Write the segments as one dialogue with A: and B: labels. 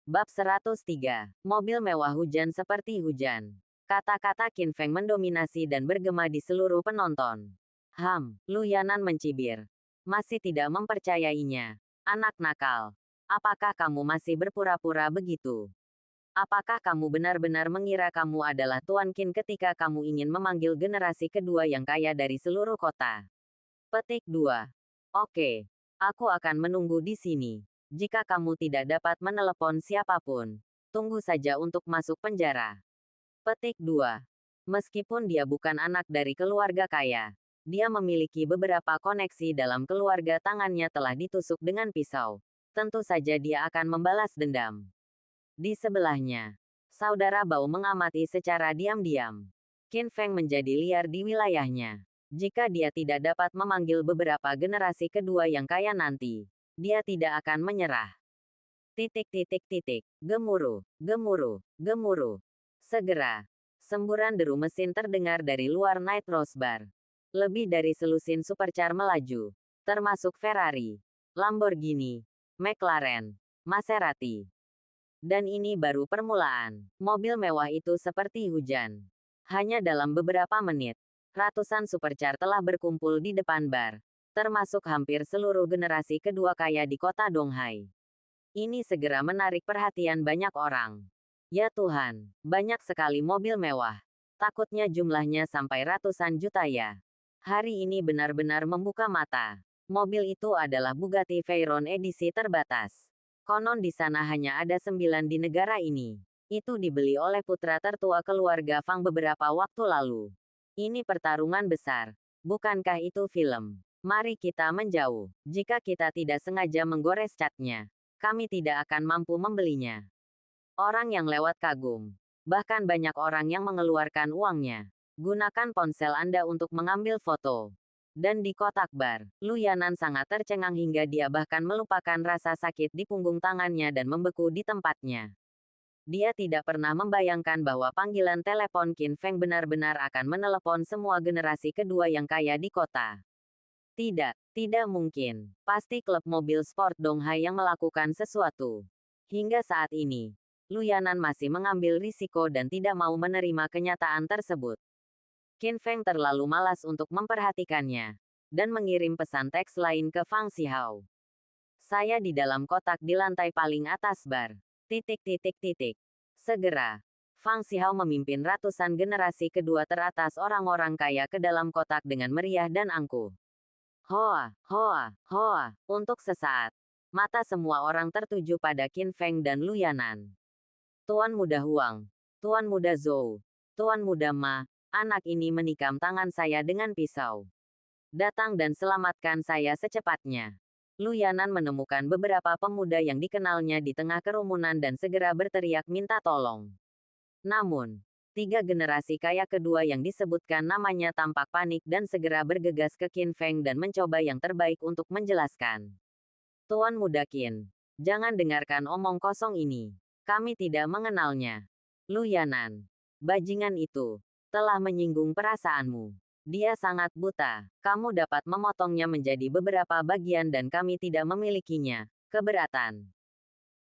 A: Bab 103. Mobil mewah hujan seperti hujan. Kata-kata Qin Feng mendominasi dan bergema di seluruh penonton. Lu Yanan mencibir. Masih tidak mempercayainya. Anak nakal. Apakah kamu masih berpura-pura begitu? Apakah kamu benar-benar mengira kamu adalah Tuan Qin ketika kamu ingin memanggil generasi kedua yang kaya dari seluruh kota? Petik 2. Oke. Aku akan menunggu di sini. Jika kamu tidak dapat menelepon siapapun, tunggu saja untuk masuk penjara. Petik 2. Meskipun dia bukan anak dari keluarga kaya, dia memiliki beberapa koneksi dalam keluarga. Tangannya telah ditusuk dengan pisau. Tentu saja dia akan membalas dendam. Di sebelahnya, saudara Bao mengamati secara diam-diam. Qin Feng menjadi liar di wilayahnya. Jika dia tidak dapat memanggil beberapa generasi kedua yang kaya nanti, dia tidak akan menyerah. Gemuruh, gemuruh, gemuruh. Segera, semburan deru mesin terdengar dari luar Night Rose Bar. Lebih dari selusin supercar melaju, termasuk Ferrari, Lamborghini, McLaren, Maserati. Dan ini baru permulaan. Mobil mewah itu seperti hujan. Hanya dalam beberapa menit, ratusan supercar telah berkumpul di depan bar, termasuk hampir seluruh generasi kedua kaya di kota Donghai. Ini segera menarik perhatian banyak orang. Ya Tuhan, banyak sekali mobil mewah. Takutnya jumlahnya sampai ratusan juta ya. Hari ini benar-benar membuka mata. Mobil itu adalah Bugatti Veyron edisi terbatas. Konon di sana hanya ada 9 di negara ini. Itu dibeli oleh putra tertua keluarga Fang beberapa waktu lalu. Ini pertarungan besar. Bukankah itu film? Mari kita menjauh. Jika kita tidak sengaja menggores catnya, kami tidak akan mampu membelinya. Orang yang lewat kagum. Bahkan banyak orang yang mengeluarkan uangnya. Gunakan ponsel Anda untuk mengambil foto. Dan di kotak bar, Lu Yanan sangat tercengang hingga dia bahkan melupakan rasa sakit di punggung tangannya dan membeku di tempatnya. Dia tidak pernah membayangkan bahwa panggilan telepon Qin Feng benar-benar akan menelepon semua generasi kedua yang kaya di kota. Tidak mungkin. Pasti klub mobil sport Donghai yang melakukan sesuatu. Hingga saat ini, Lu Yanan masih mengambil risiko dan tidak mau menerima kenyataan tersebut. Qin Feng terlalu malas untuk memperhatikannya, dan mengirim pesan teks lain ke Fang Xihao. Saya di dalam kotak di lantai paling atas bar. Segera, Fang Xihao memimpin ratusan generasi kedua teratas orang-orang kaya ke dalam kotak dengan meriah dan angkuh. Hoa, hoa, hoa. Untuk sesaat, mata semua orang tertuju pada Qin Feng dan Lu Yanan. Tuan Muda Huang, Tuan Muda Zhou, Tuan Muda Ma, anak ini menikam tangan saya dengan pisau. Datang dan selamatkan saya secepatnya. Lu Yanan menemukan beberapa pemuda yang dikenalnya di tengah kerumunan dan segera berteriak minta tolong. Namun, 3 generasi kaya kedua yang disebutkan namanya tampak panik dan segera bergegas ke Qin Feng dan mencoba yang terbaik untuk menjelaskan. Tuan Muda Qin, jangan dengarkan omong kosong ini. Kami tidak mengenalnya. Lu Yanan, bajingan itu, telah menyinggung perasaanmu. Dia sangat buta. Kamu dapat memotongnya menjadi beberapa bagian dan kami tidak memilikinya. Keberatan.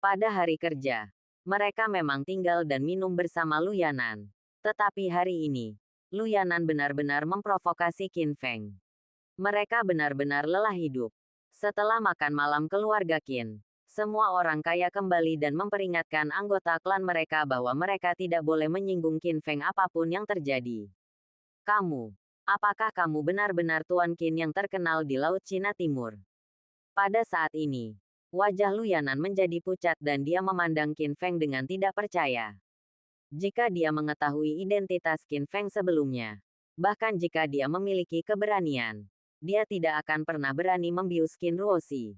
A: Pada hari kerja, mereka memang tinggal dan minum bersama Lu Yanan. Tetapi hari ini, Lu Yanan benar-benar memprovokasi Qin Feng. Mereka benar-benar lelah hidup. Setelah makan malam keluarga Qin, semua orang kaya kembali dan memperingatkan anggota klan mereka bahwa mereka tidak boleh menyinggung Qin Feng apapun yang terjadi. Apakah kamu benar-benar Tuan Qin yang terkenal di Laut Cina Timur? Pada saat ini, wajah Lu Yanan menjadi pucat dan dia memandang Qin Feng dengan tidak percaya. Jika dia mengetahui identitas Qin Feng sebelumnya, bahkan jika dia memiliki keberanian, dia tidak akan pernah berani membius Qin Ruoxi.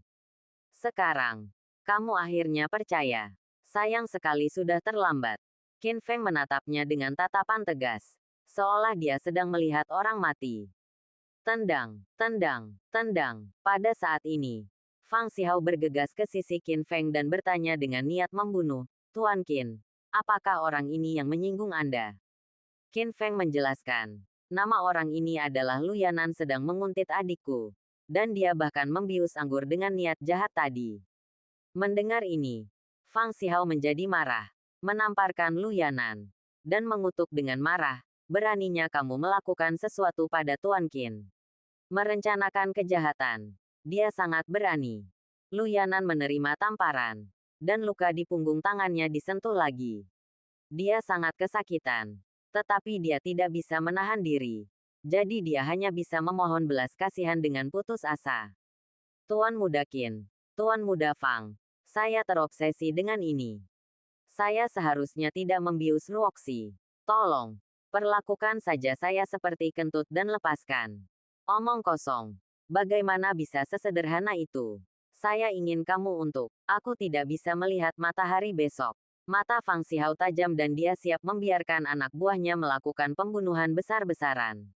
A: Sekarang, kamu akhirnya percaya. Sayang sekali sudah terlambat. Qin Feng menatapnya dengan tatapan tegas, seolah dia sedang melihat orang mati. Tendang, tendang, tendang. Pada saat ini, Fang Xihao bergegas ke sisi Qin Feng dan bertanya dengan niat membunuh, Tuan Qin, apakah orang ini yang menyinggung Anda? Qin Feng menjelaskan, nama orang ini adalah Lu Yanan sedang menguntit adikku, dan dia bahkan membius anggur dengan niat jahat tadi. Mendengar ini, Fang Xiao menjadi marah, menamparkan Lu Yanan, dan mengutuk dengan marah. Beraninya kamu melakukan sesuatu pada Tuan Qin. Merencanakan kejahatan. Dia sangat berani. Lu Yanan menerima tamparan, dan luka di punggung tangannya disentuh lagi. Dia sangat kesakitan, tetapi dia tidak bisa menahan diri. Jadi dia hanya bisa memohon belas kasihan dengan putus asa. Tuan Muda Qin, Tuan Muda Fang, saya terobsesi dengan ini. Saya seharusnya tidak membius Ruoxi. Tolong, perlakukan saja saya seperti kentut dan lepaskan. Omong kosong. Bagaimana bisa sesederhana itu? Saya ingin kamu untuk. Aku tidak bisa melihat matahari besok. Mata Fang Xiao tajam dan dia siap membiarkan anak buahnya melakukan pembunuhan besar-besaran.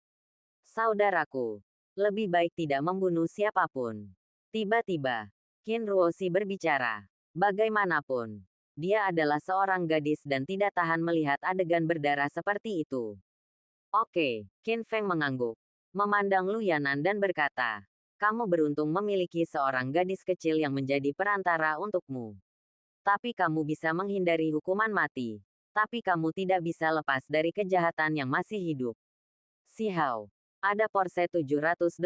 A: Saudaraku, lebih baik tidak membunuh siapapun. Tiba-tiba, Qin Ruoxi berbicara. Bagaimanapun, dia adalah seorang gadis dan tidak tahan melihat adegan berdarah seperti itu. Oke, Qin Feng mengangguk, memandang Lu Yanan dan berkata, kamu beruntung memiliki seorang gadis kecil yang menjadi perantara untukmu. Tapi kamu bisa menghindari hukuman mati. Tapi kamu tidak bisa lepas dari kejahatan yang masih hidup. Si Hao, ada Porsche 718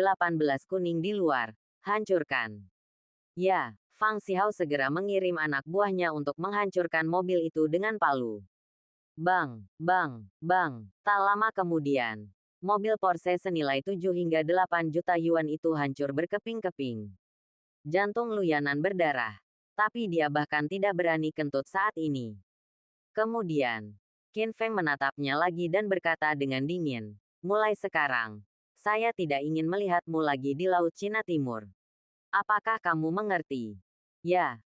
A: kuning di luar. Hancurkan. Ya, Fang Xiao segera mengirim anak buahnya untuk menghancurkan mobil itu dengan palu. Bang, bang, bang. Tak lama kemudian, mobil Porsche senilai 7 hingga 8 juta yuan itu hancur berkeping-keping. Jantung Lu Yanan berdarah. Tapi dia bahkan tidak berani kentut saat ini. Kemudian, Qin Feng menatapnya lagi dan berkata dengan dingin, mulai sekarang, saya tidak ingin melihatmu lagi di Laut Cina Timur. Apakah kamu mengerti? Ya,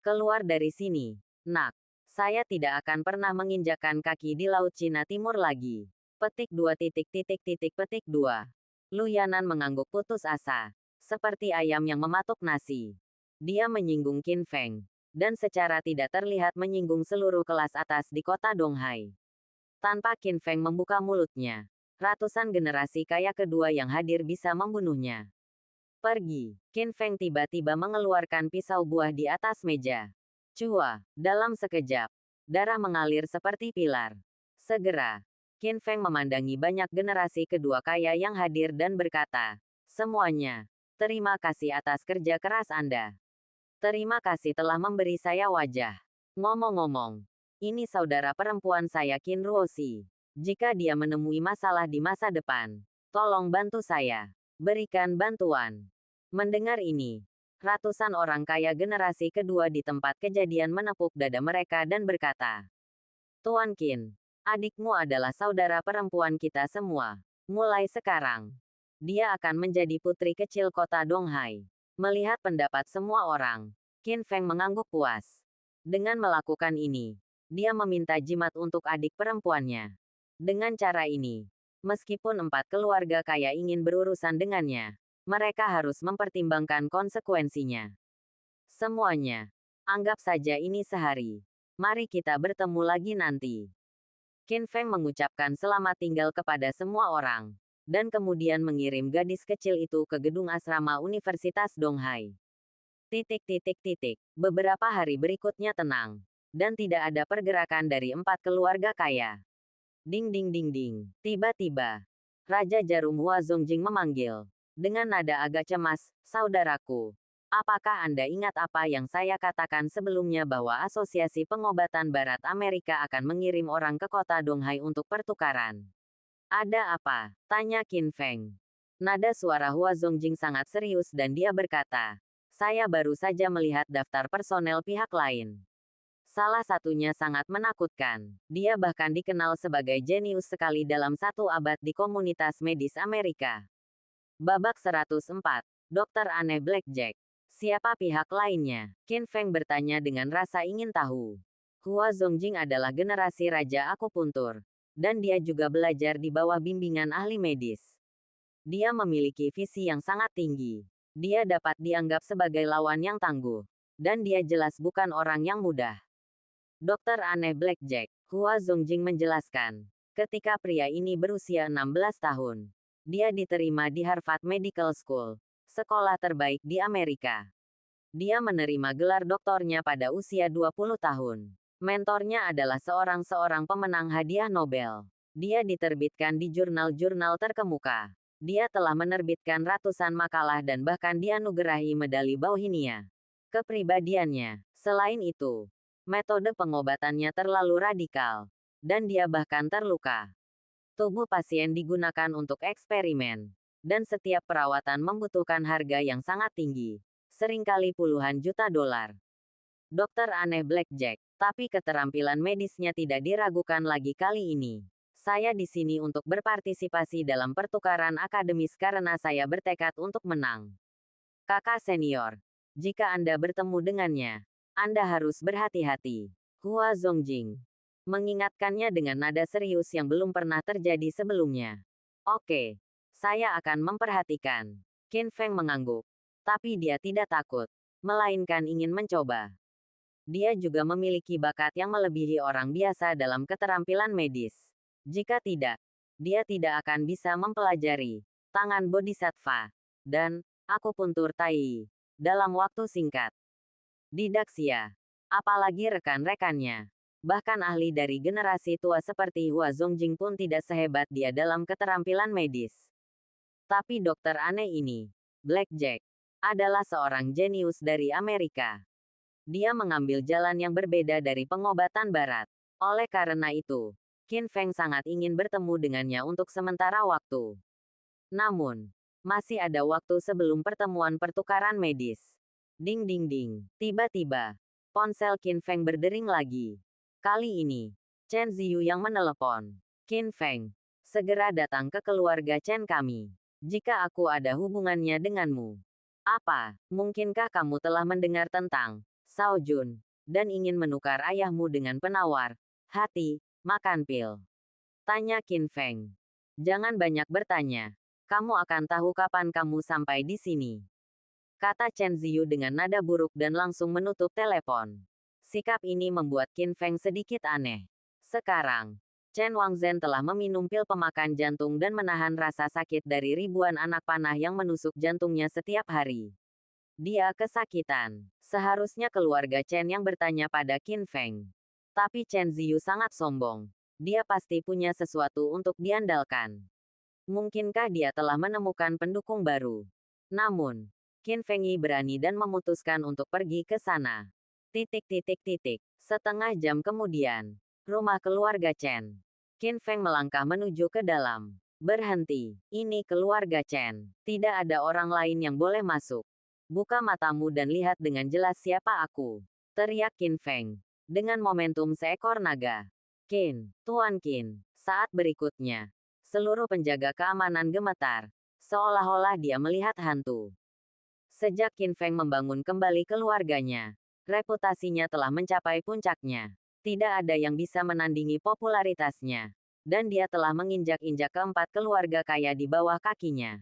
A: keluar dari sini, nak. Saya tidak akan pernah menginjakkan kaki di Laut Cina Timur lagi. Petik 2. Petik 2. Lu Yanan mengangguk putus asa, seperti ayam yang mematuk nasi. Dia menyinggung Qin Feng, dan secara tidak terlihat menyinggung seluruh kelas atas di kota Donghai. Tanpa Qin Feng membuka mulutnya, ratusan generasi kaya kedua yang hadir bisa membunuhnya. Pergi. Qin Feng tiba-tiba mengeluarkan pisau buah di atas meja. Cua, dalam sekejap, darah mengalir seperti pilar. Segera, Qin Feng memandangi banyak generasi kedua kaya yang hadir dan berkata, semuanya, terima kasih atas kerja keras Anda. Terima kasih telah memberi saya wajah. Ngomong-ngomong, ini saudara perempuan saya Qin Ruoxi. Jika dia menemui masalah di masa depan, tolong bantu saya. Berikan bantuan. Mendengar ini, ratusan orang kaya generasi kedua di tempat kejadian menepuk dada mereka dan berkata, Tuan Qin, adikmu adalah saudara perempuan kita semua. Mulai sekarang, dia akan menjadi putri kecil kota Donghai. Melihat pendapat semua orang, Qin Feng mengangguk puas. Dengan melakukan ini, dia meminta jimat untuk adik perempuannya. Dengan cara ini, meskipun 4 keluarga kaya ingin berurusan dengannya, mereka harus mempertimbangkan konsekuensinya. Semuanya, anggap saja ini sehari. Mari kita bertemu lagi nanti. Qin Feng mengucapkan selamat tinggal kepada semua orang, dan kemudian mengirim gadis kecil itu ke gedung asrama Universitas Donghai. Beberapa hari berikutnya tenang, dan tidak ada pergerakan dari 4 keluarga kaya. Ding ding ding ding. Tiba-tiba, Raja Jarum Hua Zongjing memanggil. Dengan nada agak cemas, saudaraku. Apakah Anda ingat apa yang saya katakan sebelumnya bahwa Asosiasi Pengobatan Barat Amerika akan mengirim orang ke kota Donghai untuk pertukaran? Ada apa? Tanya Qin Feng. Nada suara Hua Zongjing sangat serius dan dia berkata, saya baru saja melihat daftar personel pihak lain. Salah satunya sangat menakutkan. Dia bahkan dikenal sebagai jenius sekali dalam 1 abad di komunitas medis Amerika. Babak 104. Dokter Aneh Blackjack. Siapa pihak lainnya? Qin Feng bertanya dengan rasa ingin tahu. Hua Zongjing adalah generasi raja akupuntur, dan dia juga belajar di bawah bimbingan ahli medis. Dia memiliki visi yang sangat tinggi. Dia dapat dianggap sebagai lawan yang tangguh, dan dia jelas bukan orang yang mudah. Dokter Aneh Blackjack, Hua Zongjing menjelaskan. Ketika pria ini berusia 16 tahun, dia diterima di Harvard Medical School, sekolah terbaik di Amerika. Dia menerima gelar doktornya pada usia 20 tahun. Mentornya adalah seorang pemenang hadiah Nobel. Dia diterbitkan di jurnal-jurnal terkemuka. Dia telah menerbitkan ratusan makalah dan bahkan dianugerahi medali Bauhinia. Kepribadiannya, selain itu, metode pengobatannya terlalu radikal, dan dia bahkan terluka. Tubuh pasien digunakan untuk eksperimen, dan setiap perawatan membutuhkan harga yang sangat tinggi, seringkali puluhan juta dolar. Dokter aneh Blackjack, tapi keterampilan medisnya tidak diragukan lagi kali ini. Saya di sini untuk berpartisipasi dalam pertukaran akademis karena saya bertekad untuk menang. Kakak senior, jika Anda bertemu dengannya, Anda harus berhati-hati. Hua Zongjing mengingatkannya dengan nada serius yang belum pernah terjadi sebelumnya. Oke, saya akan memperhatikan. Qin Feng mengangguk. Tapi dia tidak takut, melainkan ingin mencoba. Dia juga memiliki bakat yang melebihi orang biasa dalam keterampilan medis. Jika tidak, dia tidak akan bisa mempelajari tangan bodhisattva dan akupuntur tai dalam waktu singkat. Didaksia, apalagi rekan-rekannya. Bahkan ahli dari generasi tua seperti Hua Zongjing pun tidak sehebat dia dalam keterampilan medis. Tapi dokter aneh ini, Blackjack, adalah seorang jenius dari Amerika. Dia mengambil jalan yang berbeda dari pengobatan barat. Oleh karena itu, Qin Feng sangat ingin bertemu dengannya untuk sementara waktu. Namun, masih ada waktu sebelum pertemuan pertukaran medis. Ding ding ding. Tiba-tiba, ponsel Qin Feng berdering lagi. Kali ini, Chen Ziyu yang menelepon. Qin Feng, segera datang ke keluarga Chen kami. Jika aku ada hubungannya denganmu. Apa, mungkinkah kamu telah mendengar tentang Sao Jun, dan ingin menukar ayahmu dengan penawar hati, makan pil? Tanya Qin Feng. Jangan banyak bertanya. Kamu akan tahu kapan kamu sampai di sini. Kata Chen Ziyu dengan nada buruk dan langsung menutup telepon. Sikap ini membuat Qin Feng sedikit aneh. Sekarang, Chen Wangzhen telah meminum pil pemakan jantung dan menahan rasa sakit dari ribuan anak panah yang menusuk jantungnya setiap hari. Dia kesakitan. Seharusnya keluarga Chen yang bertanya pada Qin Feng. Tapi Chen Ziyu sangat sombong. Dia pasti punya sesuatu untuk diandalkan. Mungkinkah dia telah menemukan pendukung baru? Namun, Qin Feng berani dan memutuskan untuk pergi ke sana. Setengah jam kemudian, rumah keluarga Chen. Qin Feng melangkah menuju ke dalam. Berhenti, ini keluarga Chen. Tidak ada orang lain yang boleh masuk. Buka matamu dan lihat dengan jelas siapa aku. Teriak Qin Feng. Dengan momentum seekor naga. Qin, Tuan Qin. Saat berikutnya, seluruh penjaga keamanan gemetar. Seolah-olah dia melihat hantu. Sejak Qin Feng membangun kembali keluarganya, reputasinya telah mencapai puncaknya. Tidak ada yang bisa menandingi popularitasnya. Dan dia telah menginjak-injak keempat keluarga kaya di bawah kakinya.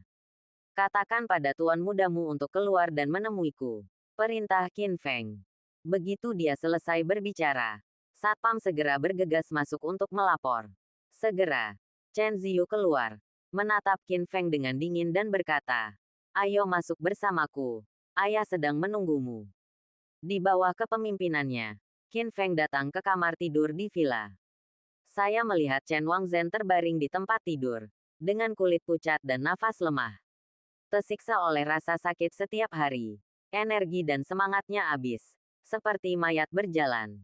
A: Katakan pada tuan mudamu untuk keluar dan menemuiku. Perintah Qin Feng. Begitu dia selesai berbicara, satpam segera bergegas masuk untuk melapor. Segera, Chen Ziyu keluar, menatap Qin Feng dengan dingin dan berkata, "Ayo masuk bersamaku. Ayah sedang menunggumu." Di bawah kepemimpinannya, Qin Feng datang ke kamar tidur di villa. Saya melihat Chen Wangzhen terbaring di tempat tidur, dengan kulit pucat dan nafas lemah. Tersiksa oleh rasa sakit setiap hari. Energi dan semangatnya habis, seperti mayat berjalan.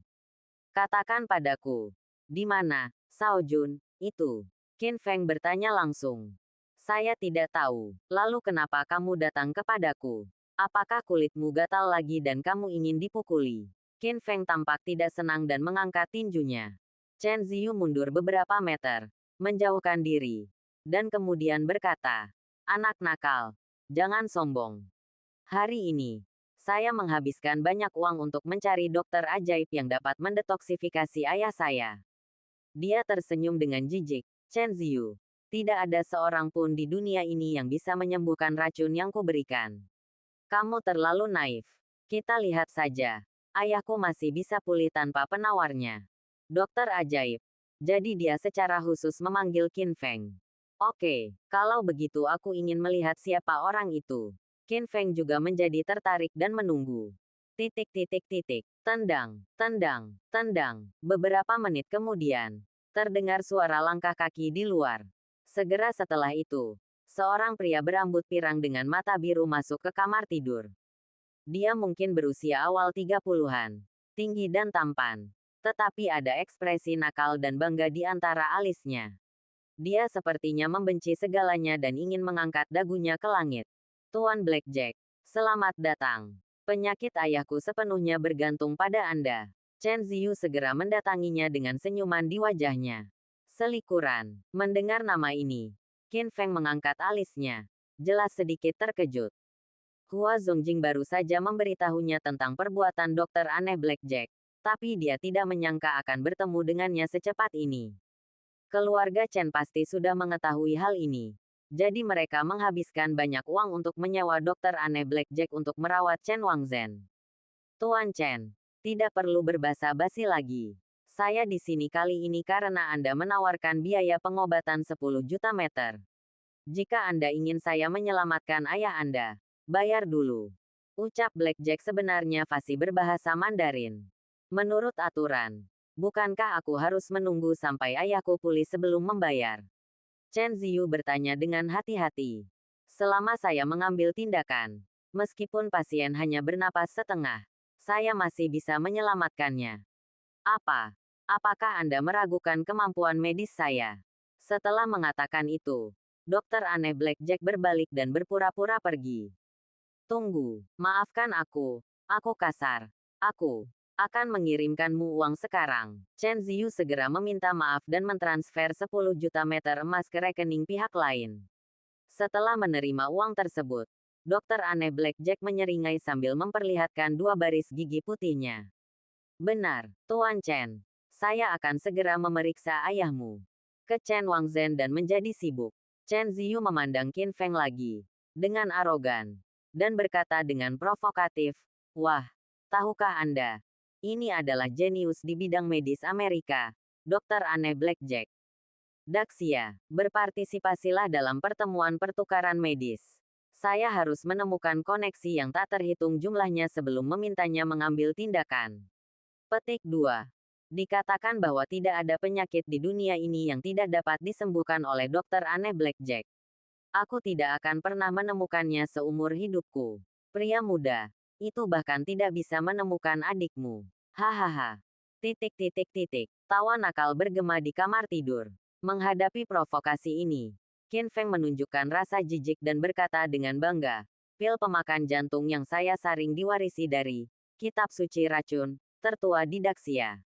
A: Katakan padaku, di mana Sao Jun itu? Qin Feng bertanya langsung. Saya tidak tahu. Lalu kenapa kamu datang kepadaku? Apakah kulitmu gatal lagi dan kamu ingin dipukuli? Qin Feng tampak tidak senang dan mengangkat tinjunya. Chen Ziyu mundur beberapa meter, menjauhkan diri, dan kemudian berkata, "Anak nakal, jangan sombong. Hari ini, saya menghabiskan banyak uang untuk mencari dokter ajaib yang dapat mendetoksifikasi ayah saya." Dia tersenyum dengan jijik. Chen Ziyu, tidak ada seorang pun di dunia ini yang bisa menyembuhkan racun yang kuberikan. Kamu terlalu naif. Kita lihat saja. Ayahku masih bisa pulih tanpa penawarnya. Dokter ajaib. Jadi dia secara khusus memanggil Qin Feng. Oke, kalau begitu aku ingin melihat siapa orang itu. Qin Feng juga menjadi tertarik dan menunggu. Tendang, tendang, tendang. Beberapa menit kemudian, terdengar suara langkah kaki di luar. Segera setelah itu, seorang pria berambut pirang dengan mata biru masuk ke kamar tidur. Dia mungkin berusia awal 30-an, tinggi dan tampan, tetapi ada ekspresi nakal dan bangga di antara alisnya. Dia sepertinya membenci segalanya dan ingin mengangkat dagunya ke langit. Tuan Blackjack, selamat datang. Penyakit ayahku sepenuhnya bergantung pada Anda. Chen Ziyu segera mendatanginya dengan senyuman di wajahnya. Selikuran. Mendengar nama ini, Qin Feng mengangkat alisnya. Jelas sedikit terkejut. Hua Zongjing baru saja memberitahunya tentang perbuatan dokter aneh Blackjack, tapi dia tidak menyangka akan bertemu dengannya secepat ini. Keluarga Chen pasti sudah mengetahui hal ini. Jadi mereka menghabiskan banyak uang untuk menyewa dokter aneh Blackjack untuk merawat Chen Wangzhen. Tuan Chen, tidak perlu berbasa-basi lagi. Saya di sini kali ini karena Anda menawarkan biaya pengobatan 10 juta meter. Jika Anda ingin saya menyelamatkan ayah Anda, bayar dulu. Ucap Blackjack sebenarnya fasih berbahasa Mandarin. Menurut aturan, bukankah aku harus menunggu sampai ayahku pulih sebelum membayar? Chen Ziyu bertanya dengan hati-hati. Selama saya mengambil tindakan, meskipun pasien hanya bernapas setengah, saya masih bisa menyelamatkannya. Apakah Anda meragukan kemampuan medis saya? Setelah mengatakan itu, dokter aneh Blackjack berbalik dan berpura-pura pergi. Tunggu, maafkan aku kasar. Aku akan mengirimkanmu uang sekarang. Chen Ziyu segera meminta maaf dan mentransfer 10 juta meter emas ke rekening pihak lain. Setelah menerima uang tersebut, dokter aneh Blackjack menyeringai sambil memperlihatkan 2 baris gigi putihnya. Benar, Tuan Chen. Saya akan segera memeriksa ayahmu. Ke Chen Wangzhen dan menjadi sibuk. Chen Ziyu memandang Qin Feng lagi, dengan arogan, dan berkata dengan provokatif, "Wah, tahukah Anda? Ini adalah jenius di bidang medis Amerika, dokter aneh Blackjack. Daxia, berpartisipasilah dalam pertemuan pertukaran medis. Saya harus menemukan koneksi yang tak terhitung jumlahnya sebelum memintanya mengambil tindakan." Petik 2. Dikatakan bahwa tidak ada penyakit di dunia ini yang tidak dapat disembuhkan oleh dokter aneh Blackjack. Aku tidak akan pernah menemukannya seumur hidupku. Pria muda, itu bahkan tidak bisa menemukan adikmu. Hahaha. Tawa nakal bergema di kamar tidur. Menghadapi provokasi ini, Qin Feng menunjukkan rasa jijik dan berkata dengan bangga, "Pil pemakan jantung yang saya saring diwarisi dari kitab suci racun tertua di Daxia.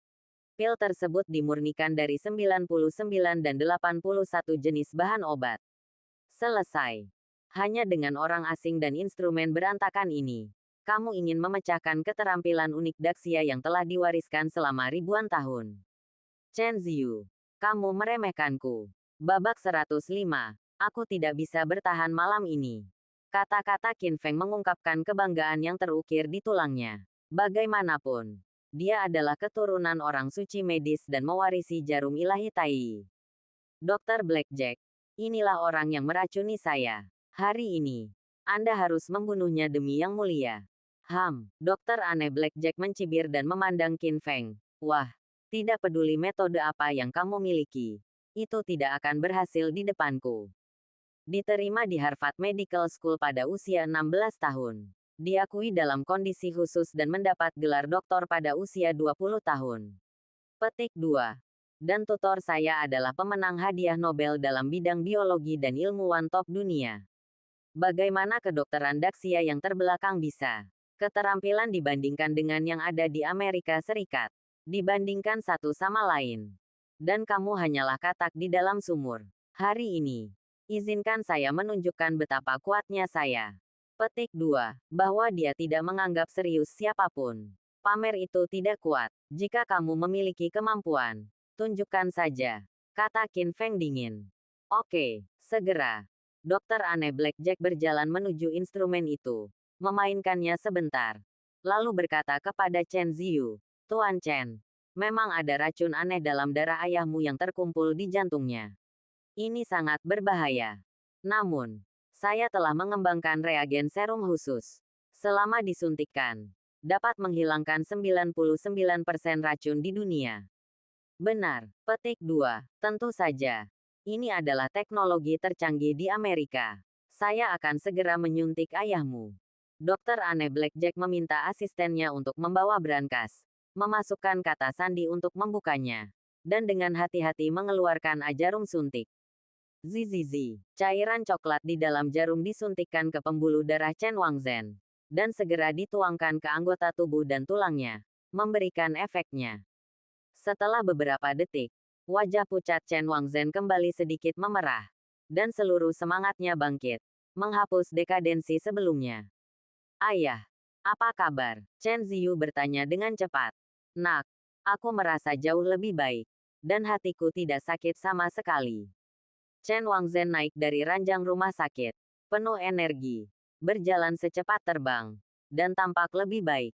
A: Pil tersebut dimurnikan dari 99 dan 81 jenis bahan obat. Selesai. Hanya dengan orang asing dan instrumen berantakan ini, kamu ingin memecahkan keterampilan unik Daxia yang telah diwariskan selama ribuan tahun. Chen Ziyu, kamu meremehkanku." Babak 105. Aku tidak bisa bertahan malam ini. Kata-kata Qin Feng mengungkapkan kebanggaan yang terukir di tulangnya. Bagaimanapun, dia adalah keturunan orang suci medis dan mewarisi jarum ilahi Tai. Dokter Blackjack, inilah orang yang meracuni saya. Hari ini, Anda harus membunuhnya demi yang mulia. Dokter aneh Blackjack mencibir dan memandang Qin Feng. Wah, tidak peduli metode apa yang kamu miliki, itu tidak akan berhasil di depanku. Diterima di Harvard Medical School pada usia 16 tahun. Diakui dalam kondisi khusus dan mendapat gelar doktor pada usia 20 tahun. Petik 2. Dan tutor saya adalah pemenang hadiah Nobel dalam bidang biologi dan ilmuwan top dunia. Bagaimana kedokteran Daxia yang terbelakang bisa keterampilan dibandingkan dengan yang ada di Amerika Serikat? Dibandingkan satu sama lain. Dan kamu hanyalah katak di dalam sumur. Hari ini, izinkan saya menunjukkan betapa kuatnya saya. Petik 2. Bahwa dia tidak menganggap serius siapapun. Pamer itu tidak kuat. Jika kamu memiliki kemampuan, tunjukkan saja, kata Qin Feng dingin. Oke, segera. Dokter aneh Blackjack berjalan menuju instrumen itu, memainkannya sebentar. Lalu berkata kepada Chen Ziyu, "Tuan Chen, memang ada racun aneh dalam darah ayahmu yang terkumpul di jantungnya. Ini sangat berbahaya. Namun, Saya telah mengembangkan reagen serum khusus. Selama disuntikkan, dapat menghilangkan 99% racun di dunia. Benar, petik 2. Tentu saja. Ini adalah teknologi tercanggih di Amerika. Saya akan segera menyuntik ayahmu. Dokter aneh Blackjack meminta asistennya untuk membawa brankas, memasukkan kata sandi untuk membukanya, dan dengan hati-hati mengeluarkan jarum suntik. Zizizi. Cairan coklat di dalam jarum disuntikkan ke pembuluh darah Chen Wangzhen, dan segera dituangkan ke anggota tubuh dan tulangnya, memberikan efeknya. Setelah beberapa detik, wajah pucat Chen Wangzhen kembali sedikit memerah, dan seluruh semangatnya bangkit, menghapus dekadensi sebelumnya. Ayah, apa kabar? Chen Ziyu bertanya dengan cepat. Nak, aku merasa jauh lebih baik, dan hatiku tidak sakit sama sekali. Chen Wangzhen naik dari ranjang rumah sakit, penuh energi, berjalan secepat terbang, dan tampak lebih baik.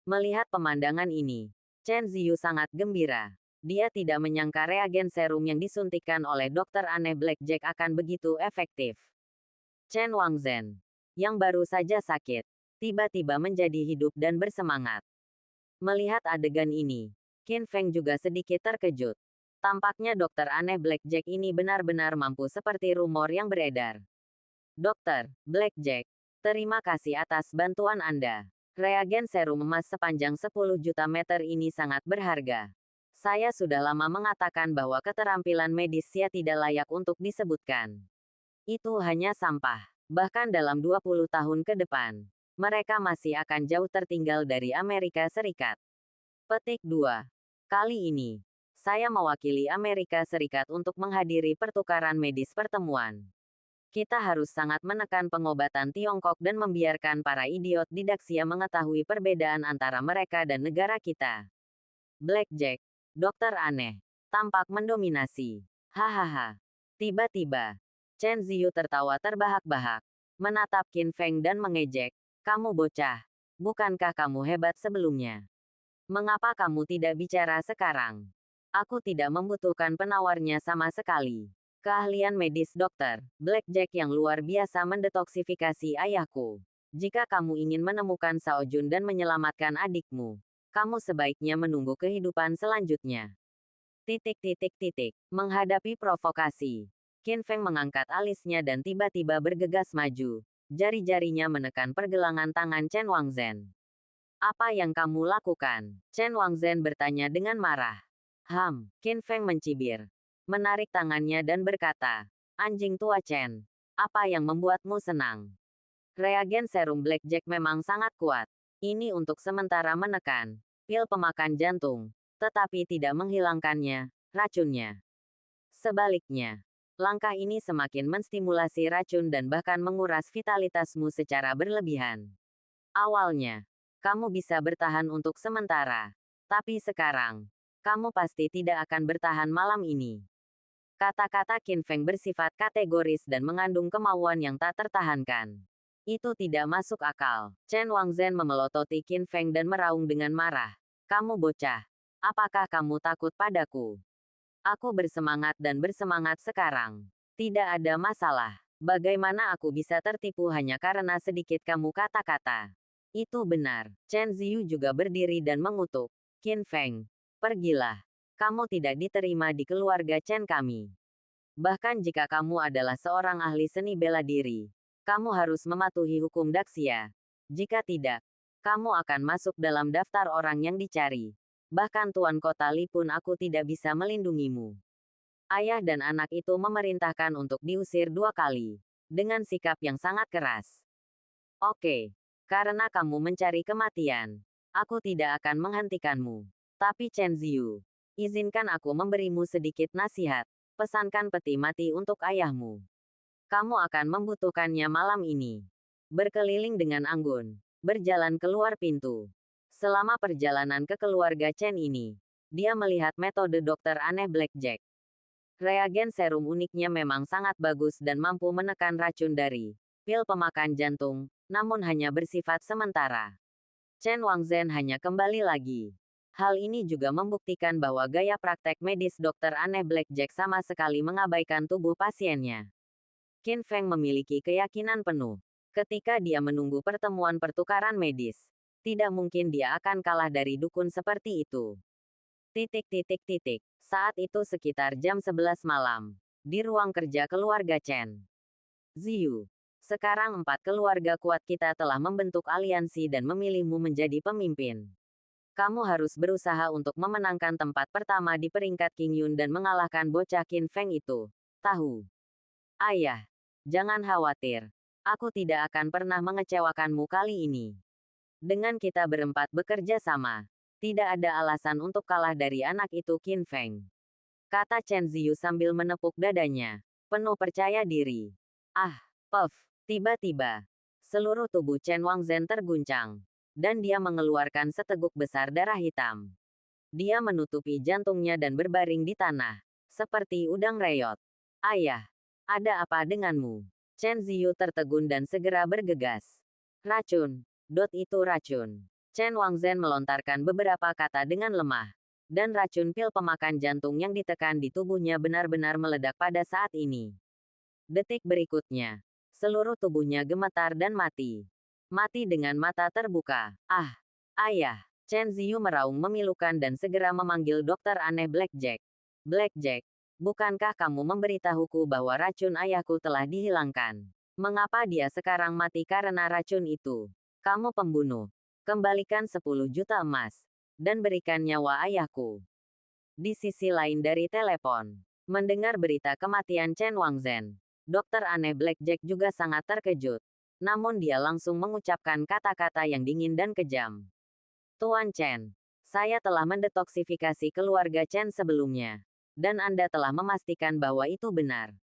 A: Melihat pemandangan ini, Chen Ziyu sangat gembira. Dia tidak menyangka reagen serum yang disuntikkan oleh dokter aneh Blackjack akan begitu efektif. Chen Wangzhen, yang baru saja sakit, tiba-tiba menjadi hidup dan bersemangat. Melihat adegan ini, Qin Feng juga sedikit terkejut. Tampaknya dokter aneh Blackjack ini benar-benar mampu seperti rumor yang beredar. Dokter Blackjack, terima kasih atas bantuan Anda. Reagen serum emas sepanjang 10 juta meter ini sangat berharga. Saya sudah lama mengatakan bahwa keterampilan medis Xia tidak layak untuk disebutkan. Itu hanya sampah. Bahkan dalam 20 tahun ke depan, mereka masih akan jauh tertinggal dari Amerika Serikat. Petik 2. Kali ini, saya mewakili Amerika Serikat untuk menghadiri pertukaran medis pertemuan. Kita harus sangat menekan pengobatan Tiongkok dan membiarkan para idiot di Daxia mengetahui perbedaan antara mereka dan negara kita. Blackjack, dokter aneh, tampak mendominasi. Hahaha. Tiba-tiba, Chen Ziyu tertawa terbahak-bahak, menatap Qin Feng dan mengejek. Kamu bocah, bukankah kamu hebat sebelumnya? Mengapa kamu tidak bicara sekarang? Aku tidak membutuhkan penawarnya sama sekali. Keahlian medis dokter Blackjack yang luar biasa mendetoksifikasi ayahku. Jika kamu ingin menemukan Shao Jun dan menyelamatkan adikmu, kamu sebaiknya menunggu kehidupan selanjutnya. Menghadapi provokasi, Qin Feng mengangkat alisnya dan tiba-tiba bergegas maju. Jari-jarinya menekan pergelangan tangan Chen Wangzhen. Apa yang kamu lakukan? Chen Wangzhen bertanya dengan marah. Qin Feng mencibir, menarik tangannya dan berkata, anjing tua Chen, apa yang membuatmu senang? Reagen serum Blackjack memang sangat kuat. Ini untuk sementara menekan pil pemakan jantung, tetapi tidak menghilangkannya, racunnya. Sebaliknya, langkah ini semakin menstimulasi racun dan bahkan menguras vitalitasmu secara berlebihan. Awalnya, kamu bisa bertahan untuk sementara, tapi sekarang, kamu pasti tidak akan bertahan malam ini. Kata-kata Qin Feng bersifat kategoris dan mengandung kemauan yang tak tertahankan. Itu tidak masuk akal. Chen Wangzhen memelototi Qin Feng dan meraung dengan marah. Kamu bocah. Apakah kamu takut padaku? Aku bersemangat dan bersemangat sekarang. Tidak ada masalah. Bagaimana aku bisa tertipu hanya karena sedikit kamu kata-kata? Itu benar. Chen Ziyu juga berdiri dan mengutuk. Qin Feng, pergilah. Kamu tidak diterima di keluarga Chen kami. Bahkan jika kamu adalah seorang ahli seni bela diri, kamu harus mematuhi hukum Daxia. Jika tidak, kamu akan masuk dalam daftar orang yang dicari. Bahkan Tuan Kota Li pun aku tidak bisa melindungimu. Ayah dan anak itu memerintahkan untuk diusir 2 kali, dengan sikap yang sangat keras. Oke, karena kamu mencari kematian, aku tidak akan menghentikanmu. Tapi Chen Ziyu, izinkan aku memberimu sedikit nasihat. Pesankan peti mati untuk ayahmu. Kamu akan membutuhkannya malam ini. Berkeliling dengan anggun, berjalan keluar pintu. Selama perjalanan ke keluarga Chen ini, dia melihat metode dokter aneh Blackjack. Reagen serum uniknya memang sangat bagus dan mampu menekan racun dari pil pemakan jantung, namun hanya bersifat sementara. Chen Wangzhen hanya kembali lagi. Hal ini juga membuktikan bahwa gaya praktek medis dokter aneh Blackjack sama sekali mengabaikan tubuh pasiennya. Qin Feng memiliki keyakinan penuh. Ketika dia menunggu pertemuan pertukaran medis, tidak mungkin dia akan kalah dari dukun seperti itu. Saat itu sekitar jam 11 malam. Di ruang kerja keluarga Chen. Ziyu. Sekarang 4 keluarga kuat kita telah membentuk aliansi dan memilihmu menjadi pemimpin. Kamu harus berusaha untuk memenangkan tempat pertama di peringkat King Yun dan mengalahkan bocah Qin Feng itu. Tahu? Ayah. Jangan khawatir. Aku tidak akan pernah mengecewakanmu kali ini. Dengan kita berempat bekerja sama, tidak ada alasan untuk kalah dari anak itu Qin Feng. Kata Chen Ziyu sambil menepuk dadanya. Penuh percaya diri. Ah, puff. Tiba-tiba, seluruh tubuh Chen Wangzhen terguncang. Dan dia mengeluarkan seteguk besar darah hitam. Dia menutupi jantungnya dan berbaring di tanah. Seperti udang reyot. Ayah, ada apa denganmu? Chen Ziyu tertegun dan segera bergegas. Racun. Itu racun. Chen Wangzhen melontarkan beberapa kata dengan lemah. Dan racun pil pemakan jantung yang ditekan di tubuhnya benar-benar meledak pada saat ini. Detik berikutnya, seluruh tubuhnya gemetar dan mati. Mati dengan mata terbuka. Ah, ayah. Chen Ziyu meraung memilukan dan segera memanggil dokter aneh Blackjack. Blackjack, bukankah kamu memberitahuku bahwa racun ayahku telah dihilangkan? Mengapa dia sekarang mati karena racun itu? Kamu pembunuh. Kembalikan 10 juta emas. Dan berikan nyawa ayahku. Di sisi lain dari telepon. Mendengar berita kematian Chen Wangzhen, dokter aneh Blackjack juga sangat terkejut. Namun dia langsung mengucapkan kata-kata yang dingin dan kejam. Tuan Chen, saya telah mendetoksifikasi keluarga Chen sebelumnya. Dan Anda telah memastikan bahwa itu benar.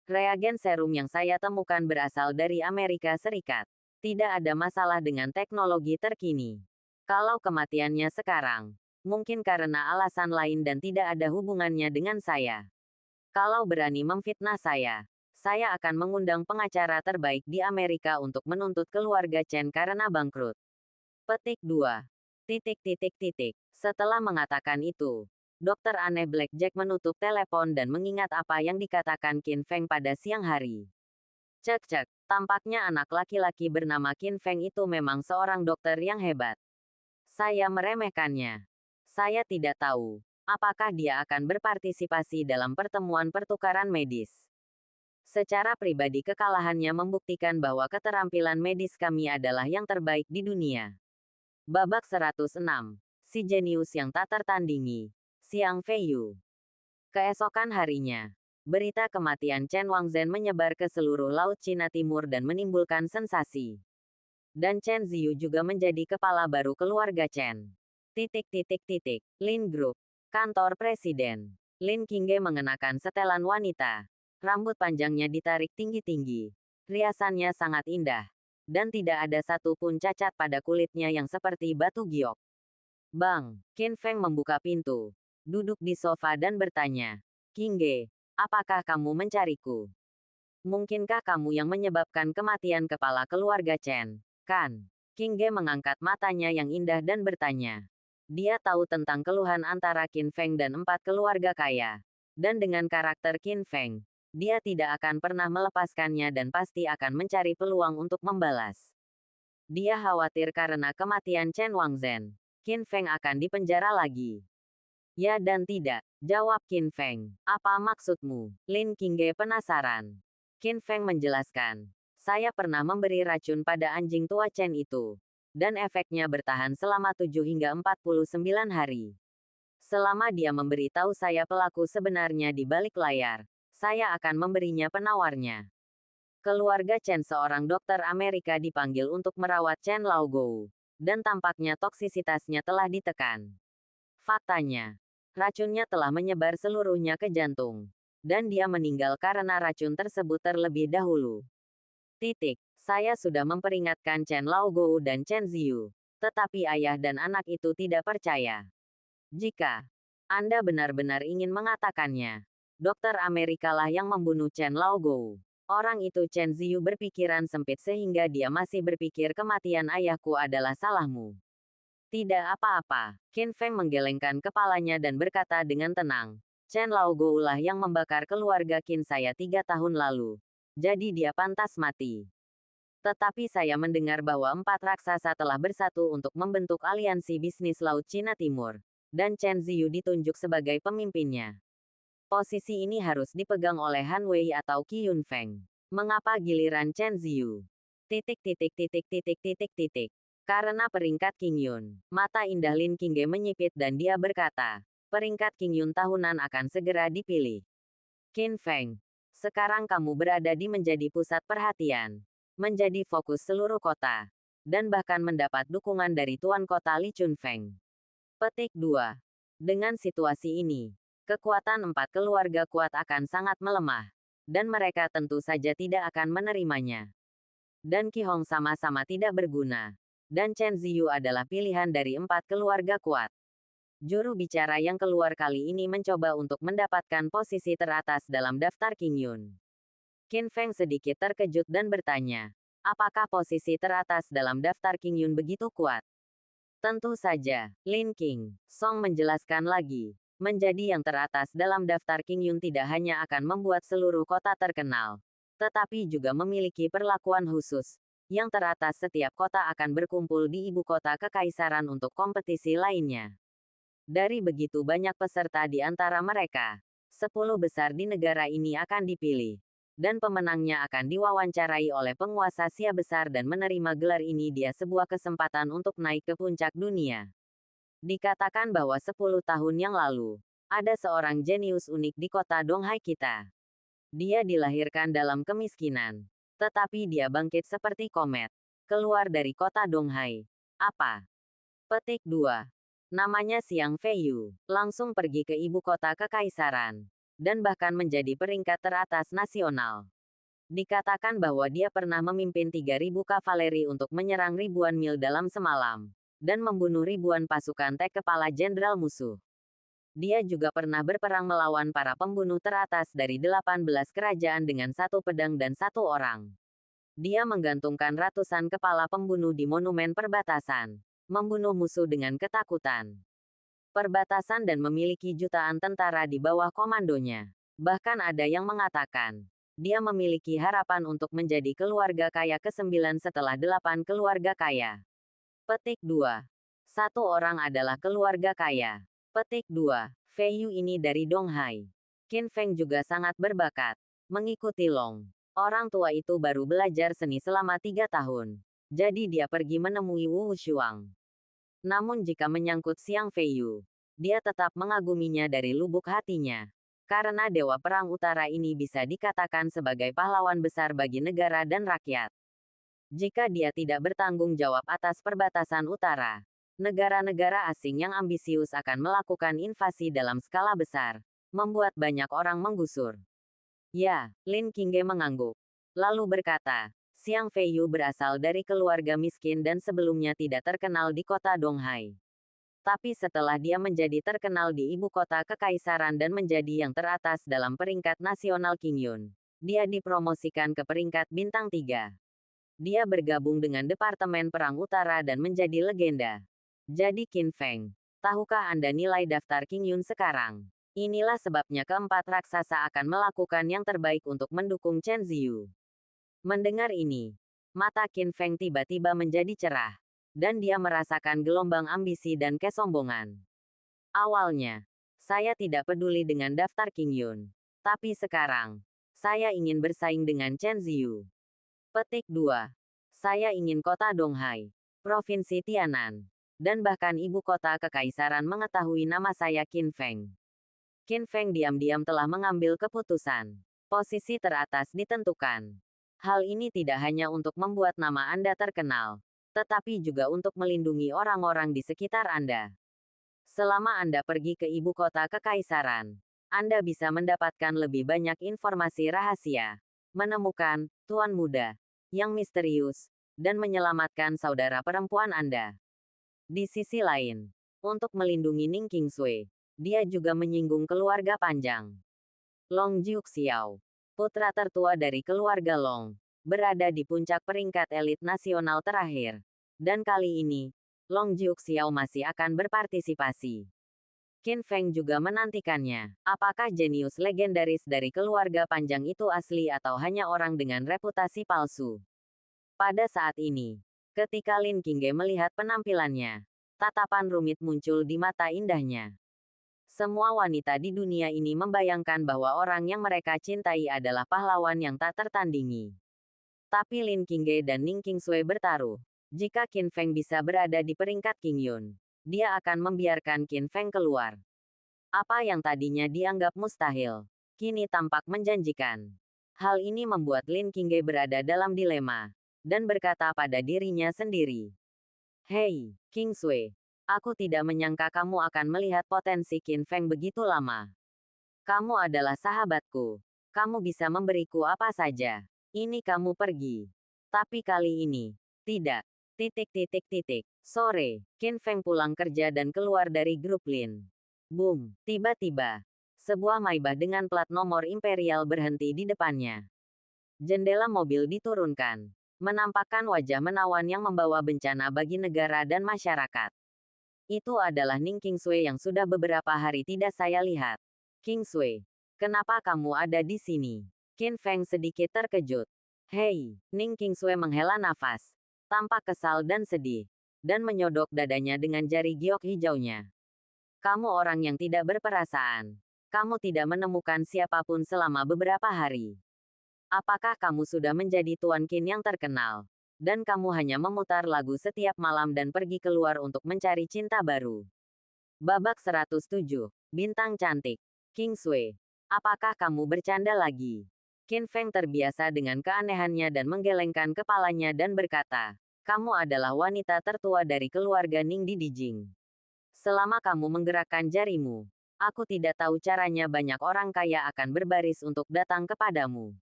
A: Reagen serum yang saya temukan berasal dari Amerika Serikat. Tidak ada masalah dengan teknologi terkini. Kalau kematiannya sekarang, mungkin karena alasan lain dan tidak ada hubungannya dengan saya. Kalau berani memfitnah saya akan mengundang pengacara terbaik di Amerika untuk menuntut keluarga Chen karena bangkrut. Petik 2. Setelah mengatakan itu, dokter aneh Blackjack menutup telepon dan mengingat apa yang dikatakan Qin Feng pada siang hari. Cek, tampaknya anak laki-laki bernama Qin Feng itu memang seorang dokter yang hebat. Saya meremehkannya. Saya tidak tahu apakah dia akan berpartisipasi dalam pertemuan pertukaran medis. Secara pribadi kekalahannya membuktikan bahwa keterampilan medis kami adalah yang terbaik di dunia. Babak 106. Si jenius yang tak tertandingi. Xiang Feiyu. Keesokan harinya, berita kematian Chen Wangzhen menyebar ke seluruh Laut Cina Timur dan menimbulkan sensasi. Dan Chen Ziyu juga menjadi kepala baru keluarga Chen. Lin Group. Kantor Presiden. Lin Qingge mengenakan setelan wanita. Rambut panjangnya ditarik tinggi-tinggi. Riasannya sangat indah. Dan tidak ada satupun cacat pada kulitnya yang seperti batu giok. Bang, Qin Feng membuka pintu. Duduk di sofa dan bertanya. Qingge, apakah kamu mencariku? Mungkinkah kamu yang menyebabkan kematian kepala keluarga Chen? Kan? Qingge mengangkat matanya yang indah dan bertanya. Dia tahu tentang keluhan antara Qin Feng dan 4 keluarga kaya. Dan dengan karakter Qin Feng, dia tidak akan pernah melepaskannya dan pasti akan mencari peluang untuk membalas. Dia khawatir karena kematian Chen Wangzhen, Qin Feng akan dipenjara lagi. Ya dan tidak, jawab Qin Feng. Apa maksudmu? Lin Qingge penasaran. Qin Feng menjelaskan. Saya pernah memberi racun pada anjing tua Chen itu. Dan efeknya bertahan selama 7 hingga 49 hari. Selama dia memberitahu saya pelaku sebenarnya di balik layar, saya akan memberinya penawarnya. Keluarga Chen seorang dokter Amerika dipanggil untuk merawat Chen Laogou. Dan tampaknya toksisitasnya telah ditekan. Faktanya, racunnya telah menyebar seluruhnya ke jantung. Dan dia meninggal karena racun tersebut terlebih dahulu. Saya sudah memperingatkan Chen Laogou dan Chen Ziyu. Tetapi ayah dan anak itu tidak percaya. Jika Anda benar-benar ingin mengatakannya, dokter Amerika lah yang membunuh Chen Laogou. Orang itu Chen Ziyu berpikiran sempit sehingga dia masih berpikir kematian ayahku adalah salahmu. Tidak apa-apa. Qin Feng menggelengkan kepalanya dan berkata dengan tenang. Chen Laogou lah yang membakar keluarga Qin saya 3 tahun lalu. jadi dia pantas mati. Tetapi saya mendengar bahwa 4 raksasa telah bersatu untuk membentuk aliansi bisnis Laut Cina Timur, dan Chen Ziyu ditunjuk sebagai pemimpinnya. Posisi ini harus dipegang oleh Han Wei atau Qi Yunfeng. Mengapa giliran Chen Ziyu? Titik titik titik titik titik titik. Karena peringkat King Yun. Mata indah Lin Qingge menyipit dan dia berkata, peringkat King Yun tahunan akan segera dipilih. Qin Feng, sekarang kamu berada di menjadi pusat perhatian. Menjadi fokus seluruh kota, dan bahkan mendapat dukungan dari Tuan Kota Li Chunfeng. Petik 2. Dengan situasi ini, kekuatan 4 keluarga kuat akan sangat melemah, dan mereka tentu saja tidak akan menerimanya. Dan Qi Hong sama-sama tidak berguna, dan Chen Ziyu adalah pilihan dari 4 keluarga kuat. Juru bicara yang keluar kali ini mencoba untuk mendapatkan posisi teratas dalam daftar King Yun. Qin Feng sedikit terkejut dan bertanya, apakah posisi teratas dalam daftar King Yun begitu kuat? Tentu saja, Lin King Song menjelaskan lagi. Menjadi yang teratas dalam daftar King Yun tidak hanya akan membuat seluruh kota terkenal, tetapi juga memiliki perlakuan khusus. Yang teratas setiap kota akan berkumpul di ibu kota kekaisaran untuk kompetisi lainnya. Dari begitu banyak peserta di antara mereka, 10 besar di negara ini akan dipilih. Dan pemenangnya akan diwawancarai oleh penguasa Sia besar dan menerima gelar ini dia sebuah kesempatan untuk naik ke puncak dunia. Dikatakan bahwa 10 tahun yang lalu, ada seorang jenius unik di kota Donghai kita. Dia dilahirkan dalam kemiskinan, tetapi dia bangkit seperti komet, keluar dari kota Donghai. Apa? Petik 2. Namanya Xiang Feiyu, langsung pergi ke ibu kota kekaisaran, dan bahkan menjadi peringkat teratas nasional. Dikatakan bahwa dia pernah memimpin 3.000 kavaleri untuk menyerang ribuan mil dalam semalam, dan membunuh ribuan pasukan tank kepala jenderal musuh. Dia juga pernah berperang melawan para pembunuh teratas dari 18 kerajaan dengan 1 pedang dan 1 orang. Dia menggantungkan ratusan kepala pembunuh di monumen perbatasan, membunuh musuh dengan ketakutan perbatasan dan memiliki jutaan tentara di bawah komandonya. Bahkan ada yang mengatakan, dia memiliki harapan untuk menjadi keluarga kaya ke-9 setelah 8 keluarga kaya. Petik 2. 1 orang adalah keluarga kaya. Petik 2. Feiyu ini dari Donghai. Qin Feng juga sangat berbakat mengikuti Long. Orang tua itu baru belajar seni selama 3 tahun. Jadi dia pergi menemui Wu Shuang. Namun jika menyangkut Xiang Feiyu, dia tetap mengaguminya dari lubuk hatinya. Karena Dewa Perang Utara ini bisa dikatakan sebagai pahlawan besar bagi negara dan rakyat. Jika dia tidak bertanggung jawab atas perbatasan utara, negara-negara asing yang ambisius akan melakukan invasi dalam skala besar, membuat banyak orang menggusur. Ya, Lin Qingge mengangguk. Lalu berkata, Xiang Feiyu berasal dari keluarga miskin dan sebelumnya tidak terkenal di kota Donghai. Tapi setelah dia menjadi terkenal di ibu kota kekaisaran dan menjadi yang teratas dalam peringkat nasional King Yun, dia dipromosikan ke peringkat bintang 3. Dia bergabung dengan Departemen Perang Utara dan menjadi legenda. Jadi Qin Feng, tahukah Anda nilai daftar King Yun sekarang? Inilah sebabnya keempat raksasa akan melakukan yang terbaik untuk mendukung Chen Ziyu. Mendengar ini, mata Qin Feng tiba-tiba menjadi cerah, dan dia merasakan gelombang ambisi dan kesombongan. Awalnya, saya tidak peduli dengan daftar King Yun. Tapi sekarang, saya ingin bersaing dengan Chen Ziyu. Petik 2. Saya ingin kota Donghai, Provinsi Tianan, dan bahkan ibu kota kekaisaran mengetahui nama saya Qin Feng. Qin Feng diam-diam telah mengambil keputusan. Posisi teratas ditentukan. Hal ini tidak hanya untuk membuat nama Anda terkenal, tetapi juga untuk melindungi orang-orang di sekitar Anda. Selama Anda pergi ke ibu kota kekaisaran, Anda bisa mendapatkan lebih banyak informasi rahasia, menemukan tuan muda yang misterius, dan menyelamatkan saudara perempuan Anda. Di sisi lain, untuk melindungi Ning Qingsui, dia juga menyinggung keluarga panjang. Long Jiuxiao, putra tertua dari keluarga Long, berada di puncak peringkat elit nasional terakhir. Dan kali ini, Long Jiuxiao masih akan berpartisipasi. Qin Feng juga menantikannya. Apakah jenius legendaris dari keluarga panjang itu asli atau hanya orang dengan reputasi palsu? Pada saat ini, ketika Lin Qingge melihat penampilannya, tatapan rumit muncul di mata indahnya. Semua wanita di dunia ini membayangkan bahwa orang yang mereka cintai adalah pahlawan yang tak tertandingi. Tapi Lin Qingge dan Ning Qingsui bertaruh. Jika Qin Feng bisa berada di peringkat Qing Yun, dia akan membiarkan Qin Feng keluar. Apa yang tadinya dianggap mustahil, kini tampak menjanjikan. Hal ini membuat Lin Qingge berada dalam dilema, dan berkata pada dirinya sendiri. Hei, Qingsui, aku tidak menyangka kamu akan melihat potensi Qin Feng begitu lama. Kamu adalah sahabatku. Kamu bisa memberiku apa saja. Ini kamu pergi. Tapi kali ini, tidak. Sore, Qin Feng pulang kerja dan keluar dari grup Lin. Boom, tiba-tiba. Sebuah Maybach dengan plat nomor imperial berhenti di depannya. Jendela mobil diturunkan, menampakkan wajah menawan yang membawa bencana bagi negara dan masyarakat. Itu adalah Ning Qingsui yang sudah beberapa hari tidak saya lihat. Qingsui, kenapa kamu ada di sini? Qin Feng sedikit terkejut. Hei, Ning Qingsui menghela nafas, tampak kesal dan sedih, dan menyodok dadanya dengan jari giok hijaunya. Kamu orang yang tidak berperasaan. Kamu tidak menemukan siapapun selama beberapa hari. Apakah kamu sudah menjadi Tuan Qin yang terkenal? Dan kamu hanya memutar lagu setiap malam dan pergi keluar untuk mencari cinta baru. Babak 107. Bintang cantik. Qingsui, apakah kamu bercanda lagi? Qin Feng terbiasa dengan keanehannya dan menggelengkan kepalanya dan berkata, kamu adalah wanita tertua dari keluarga Ning di Dijing. Selama kamu menggerakkan jarimu, aku tidak tahu caranya banyak orang kaya akan berbaris untuk datang kepadamu.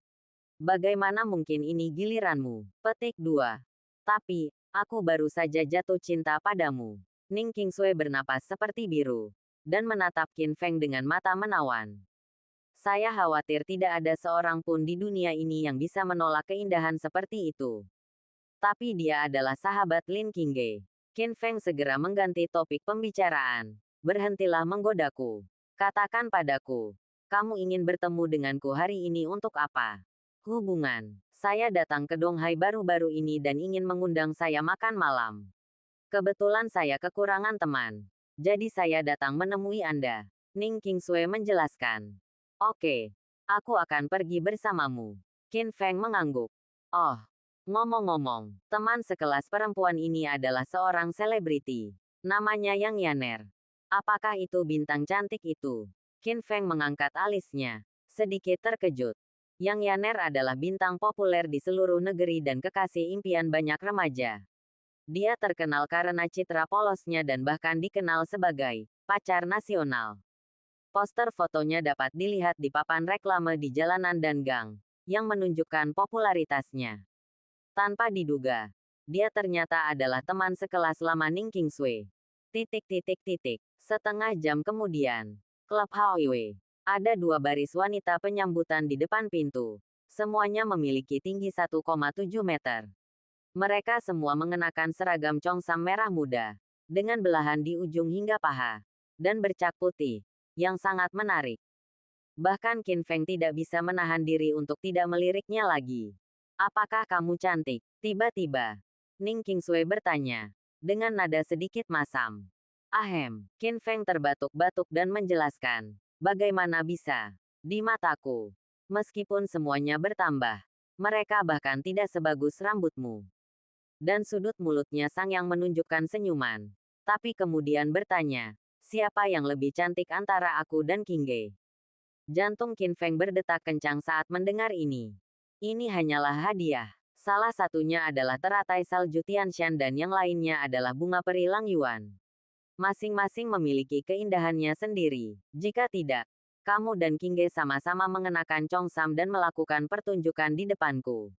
A: Bagaimana mungkin ini giliranmu? Petik 2. Tapi, aku baru saja jatuh cinta padamu. Ning Qingsui bernapas seperti biru, dan menatap Qin Feng dengan mata menawan. Saya khawatir tidak ada seorang pun di dunia ini yang bisa menolak keindahan seperti itu. Tapi dia adalah sahabat Lin Qingge. Qin Feng segera mengganti topik pembicaraan. Berhentilah menggodaku. Katakan padaku, kamu ingin bertemu denganku hari ini untuk apa? Hubungan. Saya datang ke Donghai baru-baru ini dan ingin mengundang saya makan malam. Kebetulan saya kekurangan teman. Jadi saya datang menemui Anda. Ning Qingsui menjelaskan. Oke, aku akan pergi bersamamu. Qin Feng mengangguk. Oh, ngomong-ngomong, teman sekelas perempuan ini adalah seorang selebriti. Namanya Yang Yaner. Apakah itu bintang cantik itu? Qin Feng mengangkat alisnya, sedikit terkejut. Yang Yaner adalah bintang populer di seluruh negeri dan kekasih impian banyak remaja. Dia terkenal karena citra polosnya dan bahkan dikenal sebagai pacar nasional. Poster fotonya dapat dilihat di papan reklame di jalanan dan gang, yang menunjukkan popularitasnya. Tanpa diduga, dia ternyata adalah teman sekelas lama Ning Qingsui. Setengah jam kemudian, Klub Haoiwei. Ada 2 baris wanita penyambutan di depan pintu. Semuanya memiliki tinggi 1,7 meter. Mereka semua mengenakan seragam congsam merah muda, dengan belahan di ujung hingga paha, dan bercak putih, yang sangat menarik. Bahkan Qin Feng tidak bisa menahan diri untuk tidak meliriknya lagi. Apakah kamu cantik? Tiba-tiba, Ning Qingsui bertanya, dengan nada sedikit masam. Ahem, Qin Feng terbatuk-batuk dan menjelaskan. Bagaimana bisa? Di mataku. Meskipun semuanya bertambah, mereka bahkan tidak sebagus rambutmu. Dan sudut mulutnya sang yang menunjukkan senyuman. Tapi kemudian bertanya, siapa yang lebih cantik antara aku dan Qingge? Jantung Qin Feng berdetak kencang saat mendengar ini. Ini hanyalah hadiah. Salah satunya adalah teratai salju Tianshan dan yang lainnya adalah bunga peri Lang Yuan. Masing-masing memiliki keindahannya sendiri. Jika tidak, kamu dan Qingge sama-sama mengenakan congsam dan melakukan pertunjukan di depanku.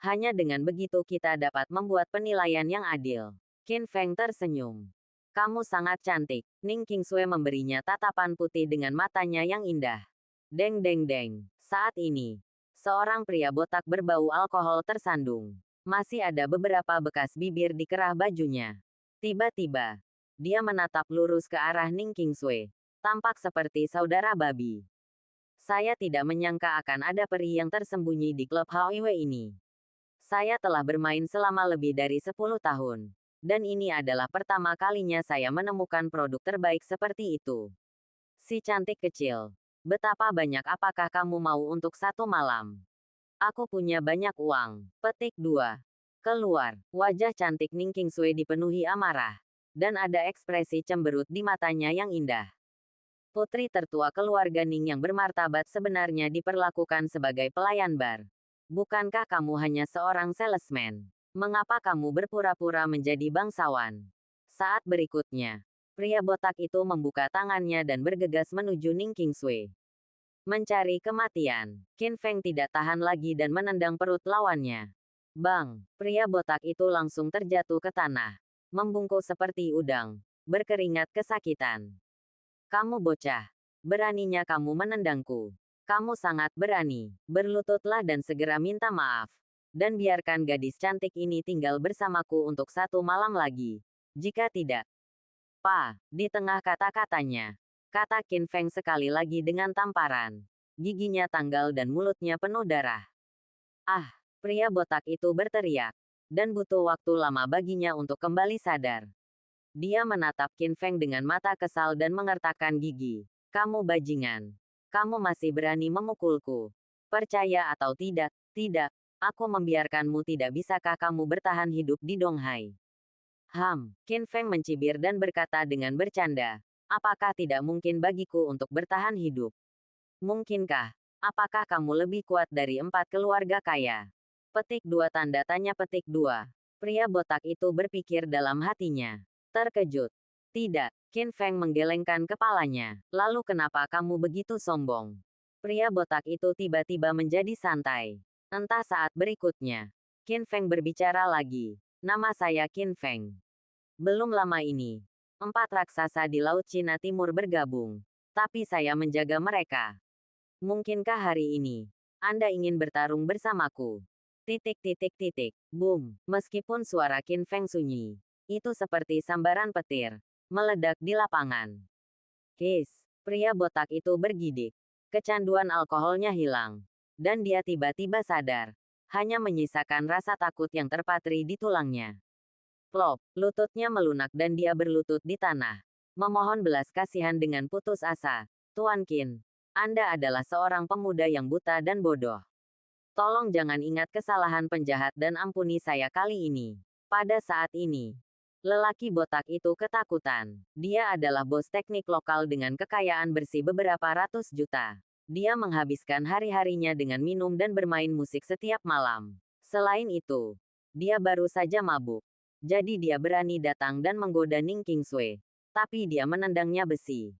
A: Hanya dengan begitu kita dapat membuat penilaian yang adil. Qin Feng tersenyum. Kamu sangat cantik. Ning Qingsui memberinya tatapan putih dengan matanya yang indah. Deng deng deng. Saat ini, seorang pria botak berbau alkohol tersandung. Masih ada beberapa bekas bibir di kerah bajunya. Tiba-tiba, dia menatap lurus ke arah Ning Qingsui. Tampak seperti saudara babi. Saya tidak menyangka akan ada peri yang tersembunyi di klub HOIW ini. Saya telah bermain selama lebih dari 10 tahun. Dan ini adalah pertama kalinya saya menemukan produk terbaik seperti itu. Si cantik kecil. Betapa banyak apakah kamu mau untuk 1 malam? Aku punya banyak uang. Petik 2. Keluar. Wajah cantik Ning Qingsui dipenuhi amarah. Dan ada ekspresi cemberut di matanya yang indah. Putri tertua keluarga Ning yang bermartabat sebenarnya diperlakukan sebagai pelayan bar. Bukankah kamu hanya seorang salesman? Mengapa kamu berpura-pura menjadi bangsawan? Saat berikutnya, pria botak itu membuka tangannya dan bergegas menuju Ning Qingsui. Mencari kematian. Qin Feng tidak tahan lagi dan menendang perut lawannya. Bang! Pria botak itu langsung terjatuh ke tanah. Membungkuk seperti udang. Berkeringat kesakitan. Kamu bocah. Beraninya kamu menendangku. Kamu sangat berani. Berlututlah dan segera minta maaf. Dan biarkan gadis cantik ini tinggal bersamaku untuk 1 malam lagi. Jika tidak. Pa, di tengah kata-katanya. Kata Qin Feng sekali lagi dengan tamparan. Giginya tanggal dan mulutnya penuh darah. Ah, pria botak itu berteriak. Dan butuh waktu lama baginya untuk kembali sadar. Dia menatap Qin Feng dengan mata kesal dan mengertakkan gigi. Kamu bajingan. Kamu masih berani memukulku. Percaya atau tidak, tidak. Aku membiarkanmu. Tidak bisakah kamu bertahan hidup di Donghai? Qin Feng mencibir dan berkata dengan bercanda. Apakah tidak mungkin bagiku untuk bertahan hidup? Mungkinkah? Apakah kamu lebih kuat dari 4 keluarga kaya? Petik 2 tanda tanya petik 2. Pria botak itu berpikir dalam hatinya. Terkejut. Tidak, Qin Feng menggelengkan kepalanya. Lalu kenapa kamu begitu sombong? Pria botak itu tiba-tiba menjadi santai. Entah saat berikutnya. Qin Feng berbicara lagi. Nama saya Qin Feng. Belum lama ini, 4 raksasa di Laut Cina Timur bergabung. Tapi saya menjaga mereka. Mungkinkah hari ini, Anda ingin bertarung bersamaku? Titik titik titik. Boom. Meskipun suara Qin Feng sunyi. Itu seperti sambaran petir. Meledak di lapangan. Kis. Pria botak itu bergidik. Kecanduan alkoholnya hilang. Dan dia tiba-tiba sadar. Hanya menyisakan rasa takut yang terpatri di tulangnya. Plop. Lututnya melunak dan dia berlutut di tanah. Memohon belas kasihan dengan putus asa. Tuan Qin. Anda adalah seorang pemuda yang buta dan bodoh. Tolong jangan ingat kesalahan penjahat dan ampuni saya kali ini. Pada saat ini, lelaki botak itu ketakutan. Dia adalah bos teknik lokal dengan kekayaan bersih beberapa ratus juta. Dia menghabiskan hari-harinya dengan minum dan bermain musik setiap malam. Selain itu, dia baru saja mabuk. Jadi dia berani datang dan menggoda Ning Qingsui. Tapi dia menendangnya besi.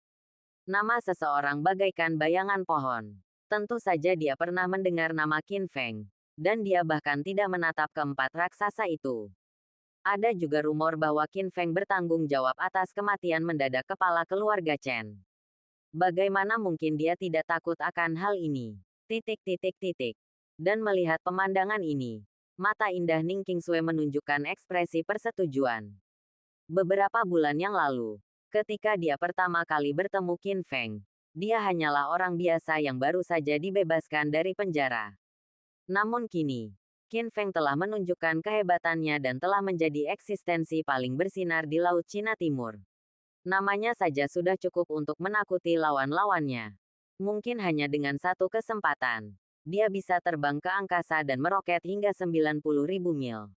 A: Nama seseorang bagaikan bayangan pohon. Tentu saja dia pernah mendengar nama Qin Feng. Dan dia bahkan tidak menatap keempat raksasa itu. Ada juga rumor bahwa Qin Feng bertanggung jawab atas kematian mendadak kepala keluarga Chen. Bagaimana mungkin dia tidak takut akan hal ini? Titik titik titik. Dan melihat pemandangan ini, mata indah Ning Qingsui menunjukkan ekspresi persetujuan. Beberapa bulan yang lalu, ketika dia pertama kali bertemu Qin Feng, dia hanyalah orang biasa yang baru saja dibebaskan dari penjara. Namun kini, Qin Feng telah menunjukkan kehebatannya dan telah menjadi eksistensi paling bersinar di Laut Cina Timur. Namanya saja sudah cukup untuk menakuti lawan-lawannya. Mungkin hanya dengan satu kesempatan, dia bisa terbang ke angkasa dan meroket hingga 90.000 mil.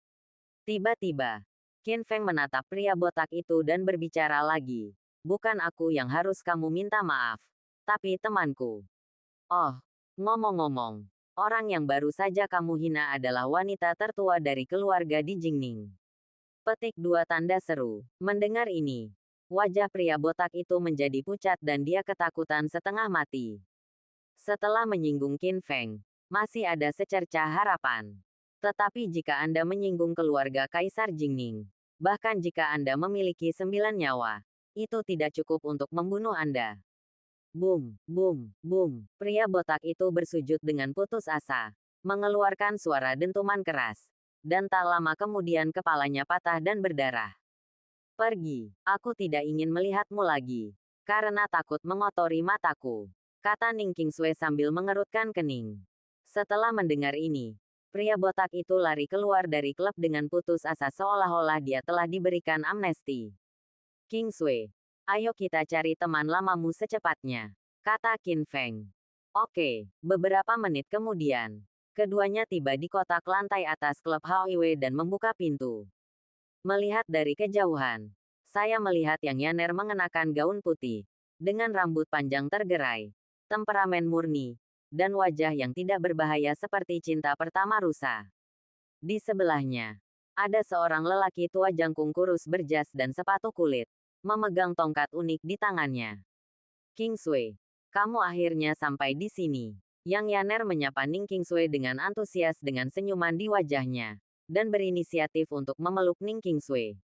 A: Tiba-tiba, Qin Feng menatap pria botak itu dan berbicara lagi. Bukan aku yang harus kamu minta maaf, tapi temanku. Oh, ngomong-ngomong, orang yang baru saja kamu hina adalah wanita tertua dari keluarga di Jingning. Petik 2 tanda seru. Mendengar ini, wajah pria botak itu menjadi pucat dan dia ketakutan setengah mati. Setelah menyinggung Qin Feng, masih ada secercah harapan. Tetapi jika Anda menyinggung keluarga Kaisar Jingning, bahkan jika Anda memiliki 9 nyawa, itu tidak cukup untuk membunuh Anda. Boom, boom, boom. Pria botak itu bersujud dengan putus asa, mengeluarkan suara dentuman keras. Dan tak lama kemudian kepalanya patah dan berdarah. Pergi, aku tidak ingin melihatmu lagi. Karena takut mengotori mataku, kata Ning Qingsui sambil mengerutkan kening. Setelah mendengar ini, pria botak itu lari keluar dari klub dengan putus asa seolah-olah dia telah diberikan amnesti. Qingsui, ayo kita cari teman lamamu secepatnya, kata Qin Feng. Oke, beberapa menit kemudian, keduanya tiba di kotak lantai atas klub Haoiwei dan membuka pintu. Melihat dari kejauhan, saya melihat Yang Yaner mengenakan gaun putih, dengan rambut panjang tergerai, temperamen murni, dan wajah yang tidak berbahaya seperti cinta pertama rusa. Di sebelahnya, ada seorang lelaki tua jangkung kurus berjas dan sepatu kulit, memegang tongkat unik di tangannya. Qingsui, kamu akhirnya sampai di sini. Yang Yaner menyapa Ning Qingsui dengan antusias dengan senyuman di wajahnya, dan berinisiatif untuk memeluk Ning Qingsui.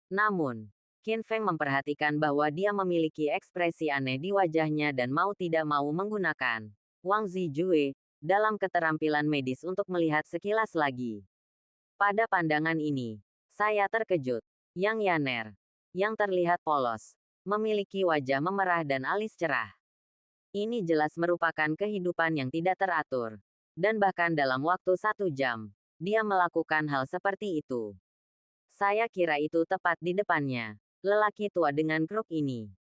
A: Namun, Qin Feng memperhatikan bahwa dia memiliki ekspresi aneh di wajahnya dan mau tidak mau menggunakan Wang Zijue dalam keterampilan medis untuk melihat sekilas lagi. Pada pandangan ini, saya terkejut. Yang Yaner, yang terlihat polos, memiliki wajah memerah dan alis cerah. Ini jelas merupakan kehidupan yang tidak teratur. Dan bahkan dalam waktu 1 jam, dia melakukan hal seperti itu. Saya kira itu tepat di depannya. Lelaki tua dengan kruk ini.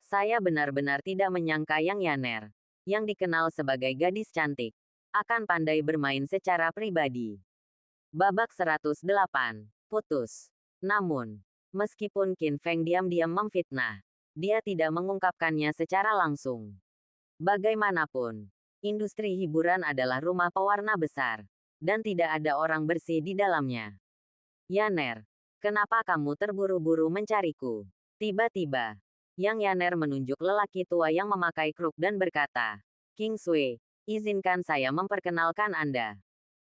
A: Saya benar-benar tidak menyangka Yang Yaner, yang dikenal sebagai gadis cantik, akan pandai bermain secara pribadi. Babak 108. Putus. Namun, meskipun Qin Feng diam-diam memfitnah, dia tidak mengungkapkannya secara langsung. Bagaimanapun, industri hiburan adalah rumah pewarna besar, dan tidak ada orang bersih di dalamnya. Yaner, kenapa kamu terburu-buru mencariku? Tiba-tiba, Yang Yaner menunjuk lelaki tua yang memakai kruk dan berkata, Qingsui, izinkan saya memperkenalkan Anda.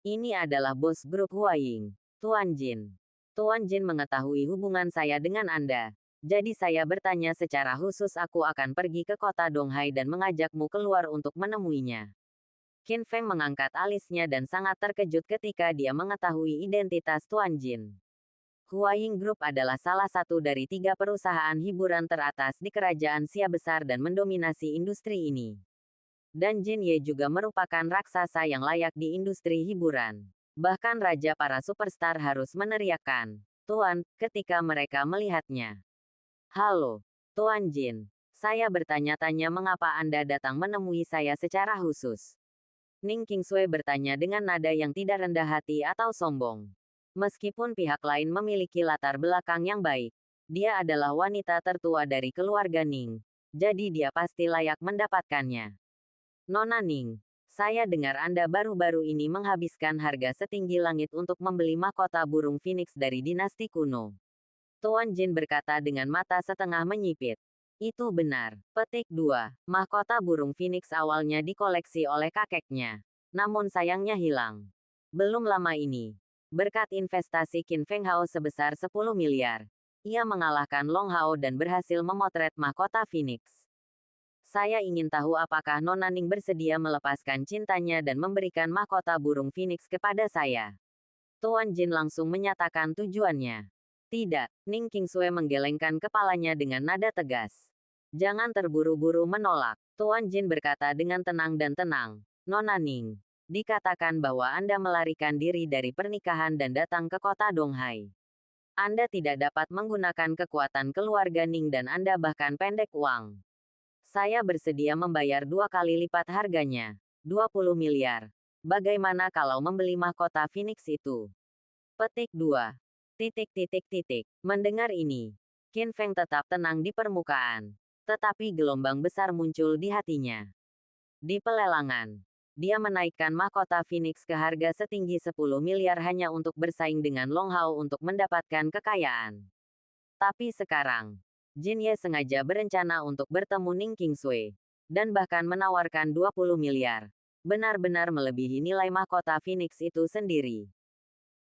A: Ini adalah bos grup Huaying, Tuan Jin. Tuan Jin mengetahui hubungan saya dengan Anda. Jadi saya bertanya secara khusus aku akan pergi ke kota Donghai dan mengajakmu keluar untuk menemuinya. Qin Feng mengangkat alisnya dan sangat terkejut ketika dia mengetahui identitas Tuan Jin. Huaying Group adalah salah satu dari 3 perusahaan hiburan teratas di kerajaan Xia Besar dan mendominasi industri ini. Dan Jin Ye juga merupakan raksasa yang layak di industri hiburan. Bahkan raja para superstar harus meneriakkan, Tuan, ketika mereka melihatnya. Halo, Tuan Jin. Saya bertanya-tanya mengapa Anda datang menemui saya secara khusus. Ning Qingsui bertanya dengan nada yang tidak rendah hati atau sombong. Meskipun pihak lain memiliki latar belakang yang baik, dia adalah wanita tertua dari keluarga Ning, jadi dia pasti layak mendapatkannya. Nona Ning, saya dengar Anda baru-baru ini menghabiskan harga setinggi langit untuk membeli mahkota burung phoenix dari dinasti kuno. Tuan Jin berkata dengan mata setengah menyipit. Itu benar. Petik 2. Mahkota burung phoenix awalnya dikoleksi oleh kakeknya. Namun sayangnya hilang. Belum lama ini, berkat investasi Qin Feng Hao sebesar 10 miliar, ia mengalahkan Long Hao dan berhasil memotret mahkota Phoenix. Saya ingin tahu apakah Nona Ning bersedia melepaskan cintanya dan memberikan mahkota burung Phoenix kepada saya. Tuan Jin langsung menyatakan tujuannya. Tidak, Ning Qingsui menggelengkan kepalanya dengan nada tegas. Jangan terburu-buru menolak. Tuan Jin berkata dengan tenang dan tenang. Nona Ning, dikatakan bahwa Anda melarikan diri dari pernikahan dan datang ke kota Donghai. Anda tidak dapat menggunakan kekuatan keluarga Ning dan Anda bahkan pendek uang. Saya bersedia membayar 2 kali lipat harganya, 20 miliar. Bagaimana kalau membeli mahkota Phoenix itu? Petik 2. Mendengar ini, Qin Feng tetap tenang di permukaan. Tetapi gelombang besar muncul di hatinya. Di pelelangan, dia menaikkan mahkota Phoenix ke harga setinggi 10 miliar hanya untuk bersaing dengan Long Hao untuk mendapatkan kekayaan. Tapi sekarang, Jin Ye sengaja berencana untuk bertemu Ning Qingsui, dan bahkan menawarkan 20 miliar. Benar-benar melebihi nilai mahkota Phoenix itu sendiri.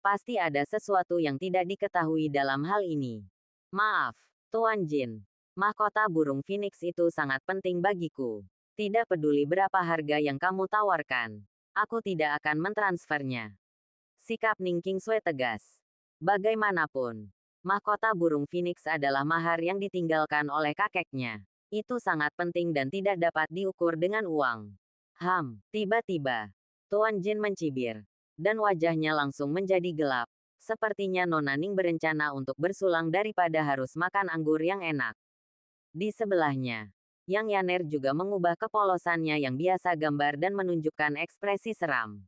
A: Pasti ada sesuatu yang tidak diketahui dalam hal ini. Maaf, Tuan Jin. Mahkota burung Phoenix itu sangat penting bagiku. Tidak peduli berapa harga yang kamu tawarkan, aku tidak akan mentransfernya. Sikap Ning Qingsui tegas. Bagaimanapun, mahkota burung Phoenix adalah mahar yang ditinggalkan oleh kakeknya. Itu sangat penting dan tidak dapat diukur dengan uang. Tiba-tiba, Tuan Jin mencibir. Dan wajahnya langsung menjadi gelap. Sepertinya Nona Ning berencana untuk bersulang daripada harus makan anggur yang enak. Di sebelahnya, Yang Yaner juga mengubah kepolosannya yang biasa gambar dan menunjukkan ekspresi seram.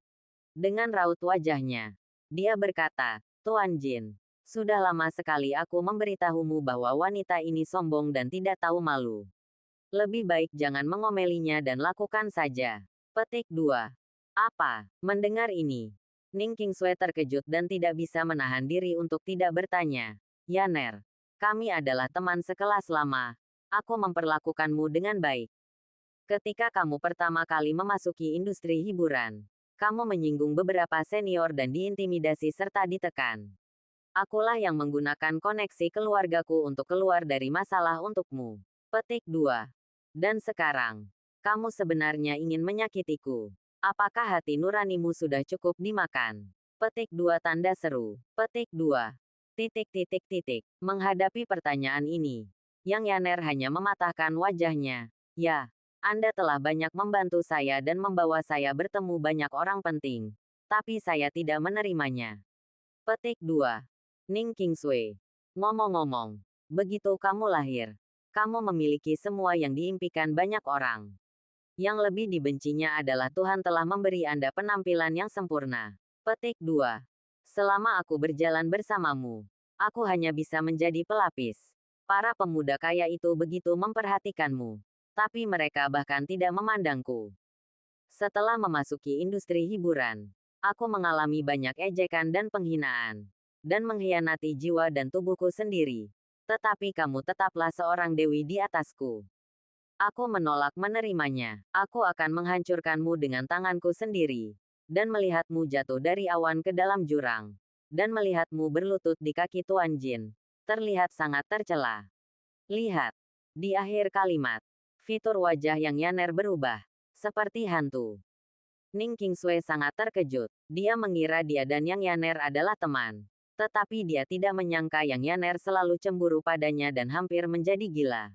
A: Dengan raut wajahnya, dia berkata, Tuan Jin, sudah lama sekali aku memberitahumu bahwa wanita ini sombong dan tidak tahu malu. Lebih baik jangan mengomelinya dan lakukan saja. Petik 2. Apa? Mendengar ini, Ning Qingsui terkejut dan tidak bisa menahan diri untuk tidak bertanya. Yaner, kami adalah teman sekelas lama. Aku memperlakukanmu dengan baik. Ketika kamu pertama kali memasuki industri hiburan, kamu menyinggung beberapa senior dan diintimidasi serta ditekan. Akulah yang menggunakan koneksi keluargaku untuk keluar dari masalah untukmu. Petik 2. Dan sekarang, kamu sebenarnya ingin menyakitiku. Apakah hati nuranimu sudah cukup dimakan? Petik 2 tanda seru. Petik 2. Menghadapi pertanyaan ini, Yang Yaner hanya mematahkan wajahnya. Ya, Anda telah banyak membantu saya dan membawa saya bertemu banyak orang penting. Tapi saya tidak menerimanya. Petik 2. Ning Qingsui. Ngomong-ngomong, begitu kamu lahir, kamu memiliki semua yang diimpikan banyak orang. Yang lebih dibencinya adalah Tuhan telah memberi Anda penampilan yang sempurna. Petik 2. Selama aku berjalan bersamamu, aku hanya bisa menjadi pelapis. Para pemuda kaya itu begitu memperhatikanmu, tapi mereka bahkan tidak memandangku. Setelah memasuki industri hiburan, aku mengalami banyak ejekan dan penghinaan, dan mengkhianati jiwa dan tubuhku sendiri. Tetapi kamu tetaplah seorang dewi di atasku. Aku menolak menerimanya. Aku akan menghancurkanmu dengan tanganku sendiri. Dan melihatmu jatuh dari awan ke dalam jurang. Dan melihatmu berlutut di kaki Tuan Jin. Terlihat sangat tercela. Lihat. Di akhir kalimat, fitur wajah Yang Yaner berubah. Seperti hantu. Ning Qingsui sangat terkejut. Dia mengira dia dan Yang Yaner adalah teman. Tetapi dia tidak menyangka Yang Yaner selalu cemburu padanya dan hampir menjadi gila.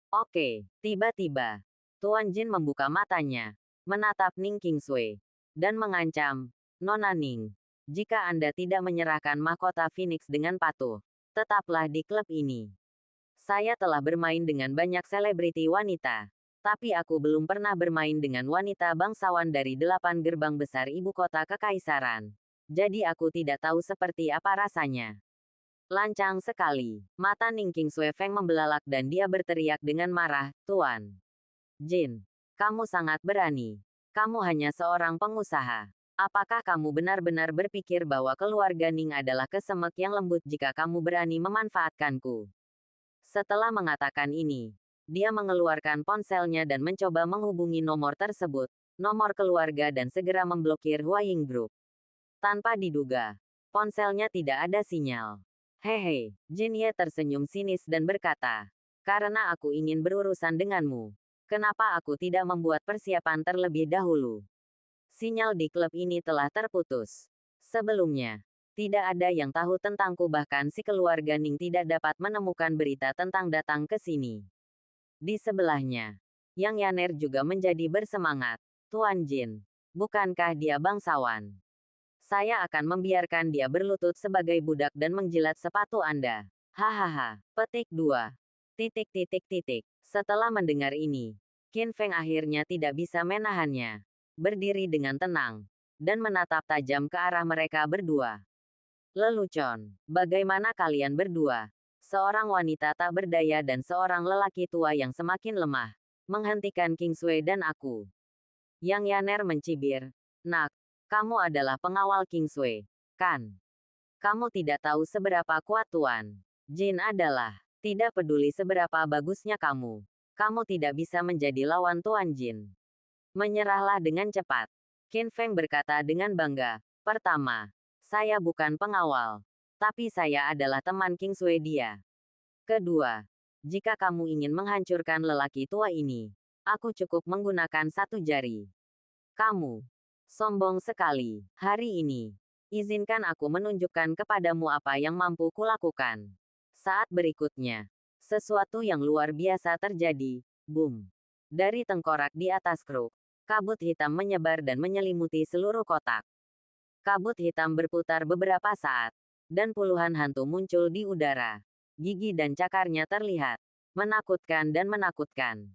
A: Oke, tiba-tiba, Tuan Jin membuka matanya, menatap Ning Qingsui, dan mengancam, Nona Ning, jika Anda tidak menyerahkan mahkota Phoenix dengan patuh, tetaplah di klub ini. Saya telah bermain dengan banyak selebriti wanita, tapi aku belum pernah bermain dengan wanita bangsawan dari 8 gerbang besar ibu kota kekaisaran. Jadi aku tidak tahu seperti apa rasanya. Lancang sekali. Mata Ning Qingsui Feng membelalak dan dia berteriak dengan marah, Tuan Jin, kamu sangat berani. Kamu hanya seorang pengusaha. Apakah kamu benar-benar berpikir bahwa keluarga Ning adalah kesemek yang lembut jika kamu berani memanfaatkanku? Setelah mengatakan ini, dia mengeluarkan ponselnya dan mencoba menghubungi nomor tersebut, nomor keluarga dan segera memblokir Huaying Group. Tanpa diduga, ponselnya tidak ada sinyal. Hehe, Jin Ye tersenyum sinis dan berkata, karena aku ingin berurusan denganmu, kenapa aku tidak membuat persiapan terlebih dahulu? Sinyal di klub ini telah terputus. Sebelumnya, tidak ada yang tahu tentangku bahkan si keluarga Ning tidak dapat menemukan berita tentang datang ke sini. Di sebelahnya, Yang Yaner juga menjadi bersemangat. Tuan Jin, bukankah dia bangsawan? Saya akan membiarkan dia berlutut sebagai budak dan menjilat sepatu Anda. Hahaha. Petik 2. Setelah mendengar ini, Qin Feng akhirnya tidak bisa menahannya. Berdiri dengan tenang, dan menatap tajam ke arah mereka berdua. Lelucon, bagaimana kalian berdua? Seorang wanita tak berdaya dan seorang lelaki tua yang semakin lemah, menghentikan Qingsui dan aku. Yang Yaner mencibir, Nak, kamu adalah pengawal Qingsui, kan? Kamu tidak tahu seberapa kuat Tuan Jin adalah. Tidak peduli seberapa bagusnya kamu. Kamu tidak bisa menjadi lawan Tuan Jin. Menyerahlah dengan cepat. Qin Feng berkata dengan bangga. Pertama, saya bukan pengawal. Tapi saya adalah teman Qingsui dia. Kedua, jika kamu ingin menghancurkan lelaki tua ini, aku cukup menggunakan satu jari. Kamu sombong sekali. Hari ini, izinkan aku menunjukkan kepadamu apa yang mampu kulakukan. Saat berikutnya, Sesuatu yang luar biasa terjadi. Boom. Dari tengkorak di atas kruk, kabut hitam menyebar dan menyelimuti seluruh kotak. Kabut hitam berputar beberapa saat, dan puluhan hantu muncul di udara. Gigi dan cakarnya terlihat menakutkan dan menakutkan.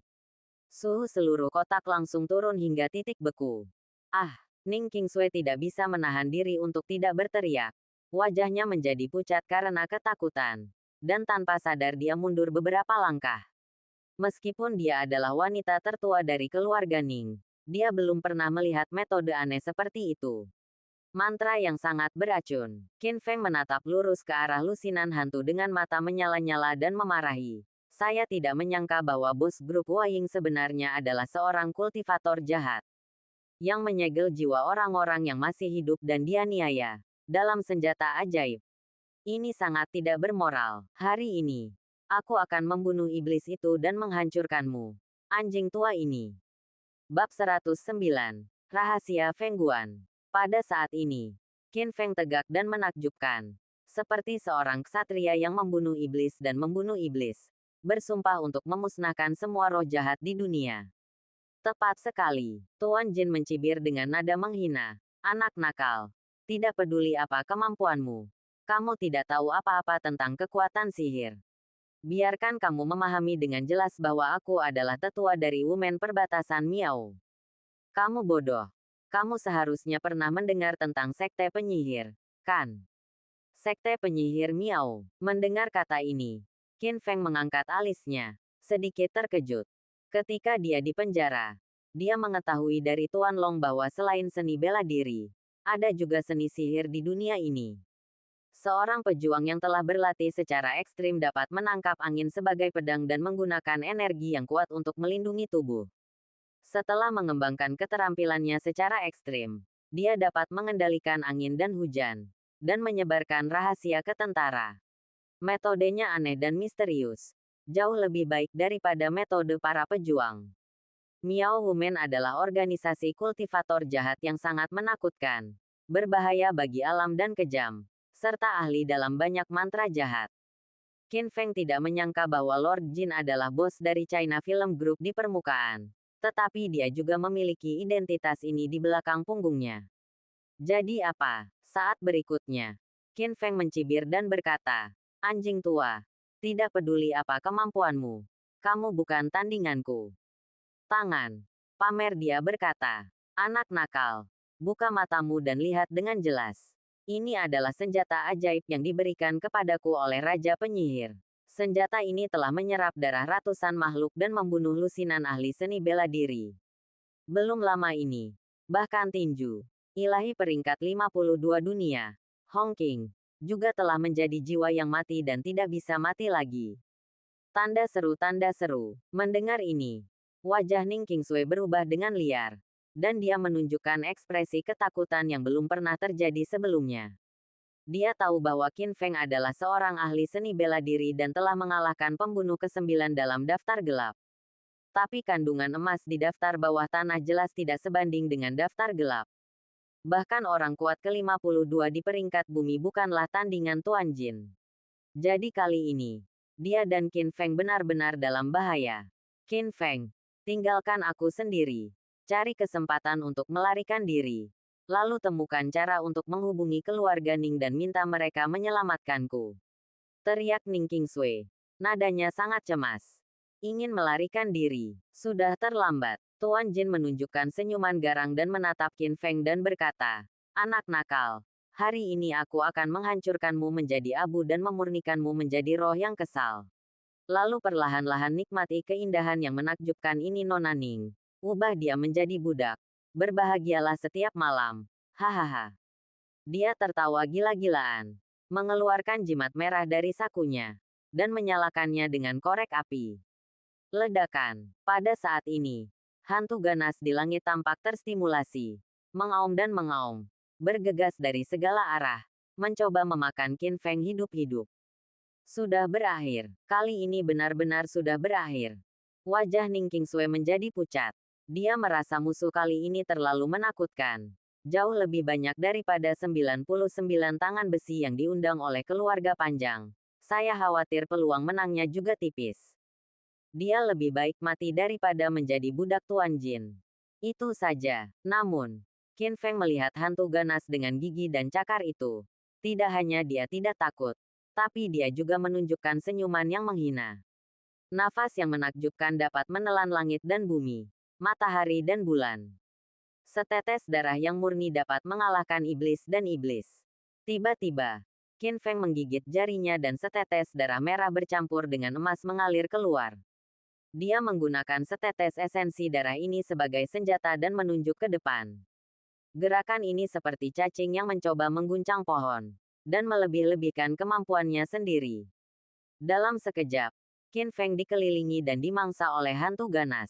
A: Suhu seluruh kotak langsung turun hingga titik beku. Ah, Ning Qingsui tidak bisa menahan diri untuk tidak berteriak. Wajahnya menjadi pucat karena ketakutan. Dan tanpa sadar dia mundur beberapa langkah. Meskipun dia adalah wanita tertua dari keluarga Ning, dia belum pernah melihat metode aneh seperti itu. Mantra yang sangat beracun. Qin Feng menatap lurus ke arah lusinan hantu dengan mata menyala-nyala dan memarahi. Saya tidak menyangka bahwa bos grup Waying sebenarnya adalah seorang kultivator jahat. Yang menyegel jiwa orang-orang yang masih hidup dan dianiaya. Dalam senjata ajaib. Ini sangat tidak bermoral. Hari ini, aku akan membunuh iblis itu dan menghancurkanmu. Anjing tua ini. Bab 109. Rahasia Feng Guan. Pada saat ini, Qin Feng tegak dan menakjubkan. Seperti seorang ksatria yang membunuh iblis dan membunuh iblis. Bersumpah untuk memusnahkan semua roh jahat di dunia. Tepat sekali. Tuan Jin mencibir dengan nada menghina. Anak nakal. Tidak peduli apa kemampuanmu. Kamu tidak tahu apa-apa tentang kekuatan sihir. Biarkan kamu memahami dengan jelas bahwa aku adalah tetua dari Wumen perbatasan Miao. Kamu bodoh. Kamu seharusnya pernah mendengar tentang sekte penyihir, kan? Sekte penyihir Miao. Mendengar kata ini, Qin Feng mengangkat alisnya, sedikit terkejut. Ketika dia di penjara, dia mengetahui dari Tuan Long bahwa selain seni bela diri, ada juga seni sihir di dunia ini. Seorang pejuang yang telah berlatih secara ekstrim dapat menangkap angin sebagai pedang dan menggunakan energi yang kuat untuk melindungi tubuh. Setelah mengembangkan keterampilannya secara ekstrim, dia dapat mengendalikan angin dan hujan, dan menyebarkan rahasia ke tentara. Metodenya aneh dan misterius, jauh lebih baik daripada metode para pejuang. Miao Wumen adalah organisasi kultivator jahat yang sangat menakutkan, berbahaya bagi alam dan kejam, serta ahli dalam banyak mantra jahat. Qin Feng tidak menyangka bahwa Lord Jin adalah bos dari China Film Group di permukaan. Tetapi dia juga memiliki identitas ini di belakang punggungnya. Jadi apa? Saat berikutnya, Qin Feng mencibir dan berkata, anjing tua, tidak peduli apa kemampuanmu. Kamu bukan tandinganku. Tangan. Pamer dia berkata, anak nakal, buka matamu dan lihat dengan jelas. Ini adalah senjata ajaib yang diberikan kepadaku oleh Raja Penyihir. Senjata ini telah menyerap darah ratusan makhluk dan membunuh lusinan ahli seni bela diri. Belum lama ini, bahkan tinju, ilahi peringkat 52 dunia, Hong Qing, juga telah menjadi jiwa yang mati dan tidak bisa mati lagi. Tanda seru. Mendengar ini, wajah Ning Qingsui berubah dengan liar. Dan dia menunjukkan ekspresi ketakutan yang belum pernah terjadi sebelumnya. Dia tahu bahwa Qin Feng adalah seorang ahli seni bela diri dan telah mengalahkan pembunuh ke-9 dalam daftar gelap. Tapi kandungan emas di daftar bawah tanah jelas tidak sebanding dengan daftar gelap. Bahkan orang kuat ke-52 di peringkat bumi bukanlah tandingan Tuan Jin. Jadi kali ini, dia dan Qin Feng benar-benar dalam bahaya. Qin Feng, tinggalkan aku sendiri. Cari kesempatan untuk melarikan diri. Lalu temukan cara untuk menghubungi keluarga Ning dan minta mereka menyelamatkanku. Teriak Ning Qingsui. Nadanya sangat cemas. Ingin melarikan diri. Sudah terlambat. Tuan Jin menunjukkan senyuman garang dan menatap Qin Feng dan berkata, anak nakal, hari ini aku akan menghancurkanmu menjadi abu dan memurnikanmu menjadi roh yang kesal. Lalu perlahan-lahan nikmati keindahan yang menakjubkan ini Nona Ning. Ubah dia menjadi budak. Berbahagialah setiap malam. Hahaha. Dia tertawa gila-gilaan. Mengeluarkan jimat merah dari sakunya. Dan menyalakannya dengan korek api. Ledakan. Pada saat ini, hantu ganas di langit tampak terstimulasi. Mengaum dan mengaum. Bergegas dari segala arah. Mencoba memakan Qin Feng hidup-hidup. Sudah berakhir. Kali ini benar-benar sudah berakhir. Wajah Ning Qingsui menjadi pucat. Dia merasa musuh kali ini terlalu menakutkan. Jauh lebih banyak daripada 99 tangan besi yang diundang oleh keluarga panjang. Saya khawatir peluang menangnya juga tipis. Dia lebih baik mati daripada menjadi budak Tuan Jin. Itu saja. Namun, Qin Feng melihat hantu ganas dengan gigi dan cakar itu. Tidak hanya dia tidak takut, tapi dia juga menunjukkan senyuman yang menghina. Nafas yang menakjubkan dapat menelan langit dan bumi, matahari dan bulan. Setetes darah yang murni dapat mengalahkan iblis dan iblis. Tiba-tiba, Qin Feng menggigit jarinya dan setetes darah merah bercampur dengan emas mengalir keluar. Dia menggunakan setetes esensi darah ini sebagai senjata dan menunjuk ke depan. Gerakan ini seperti cacing yang mencoba mengguncang pohon, dan melebih-lebihkan kemampuannya sendiri. Dalam sekejap, Qin Feng dikelilingi dan dimangsa oleh hantu ganas.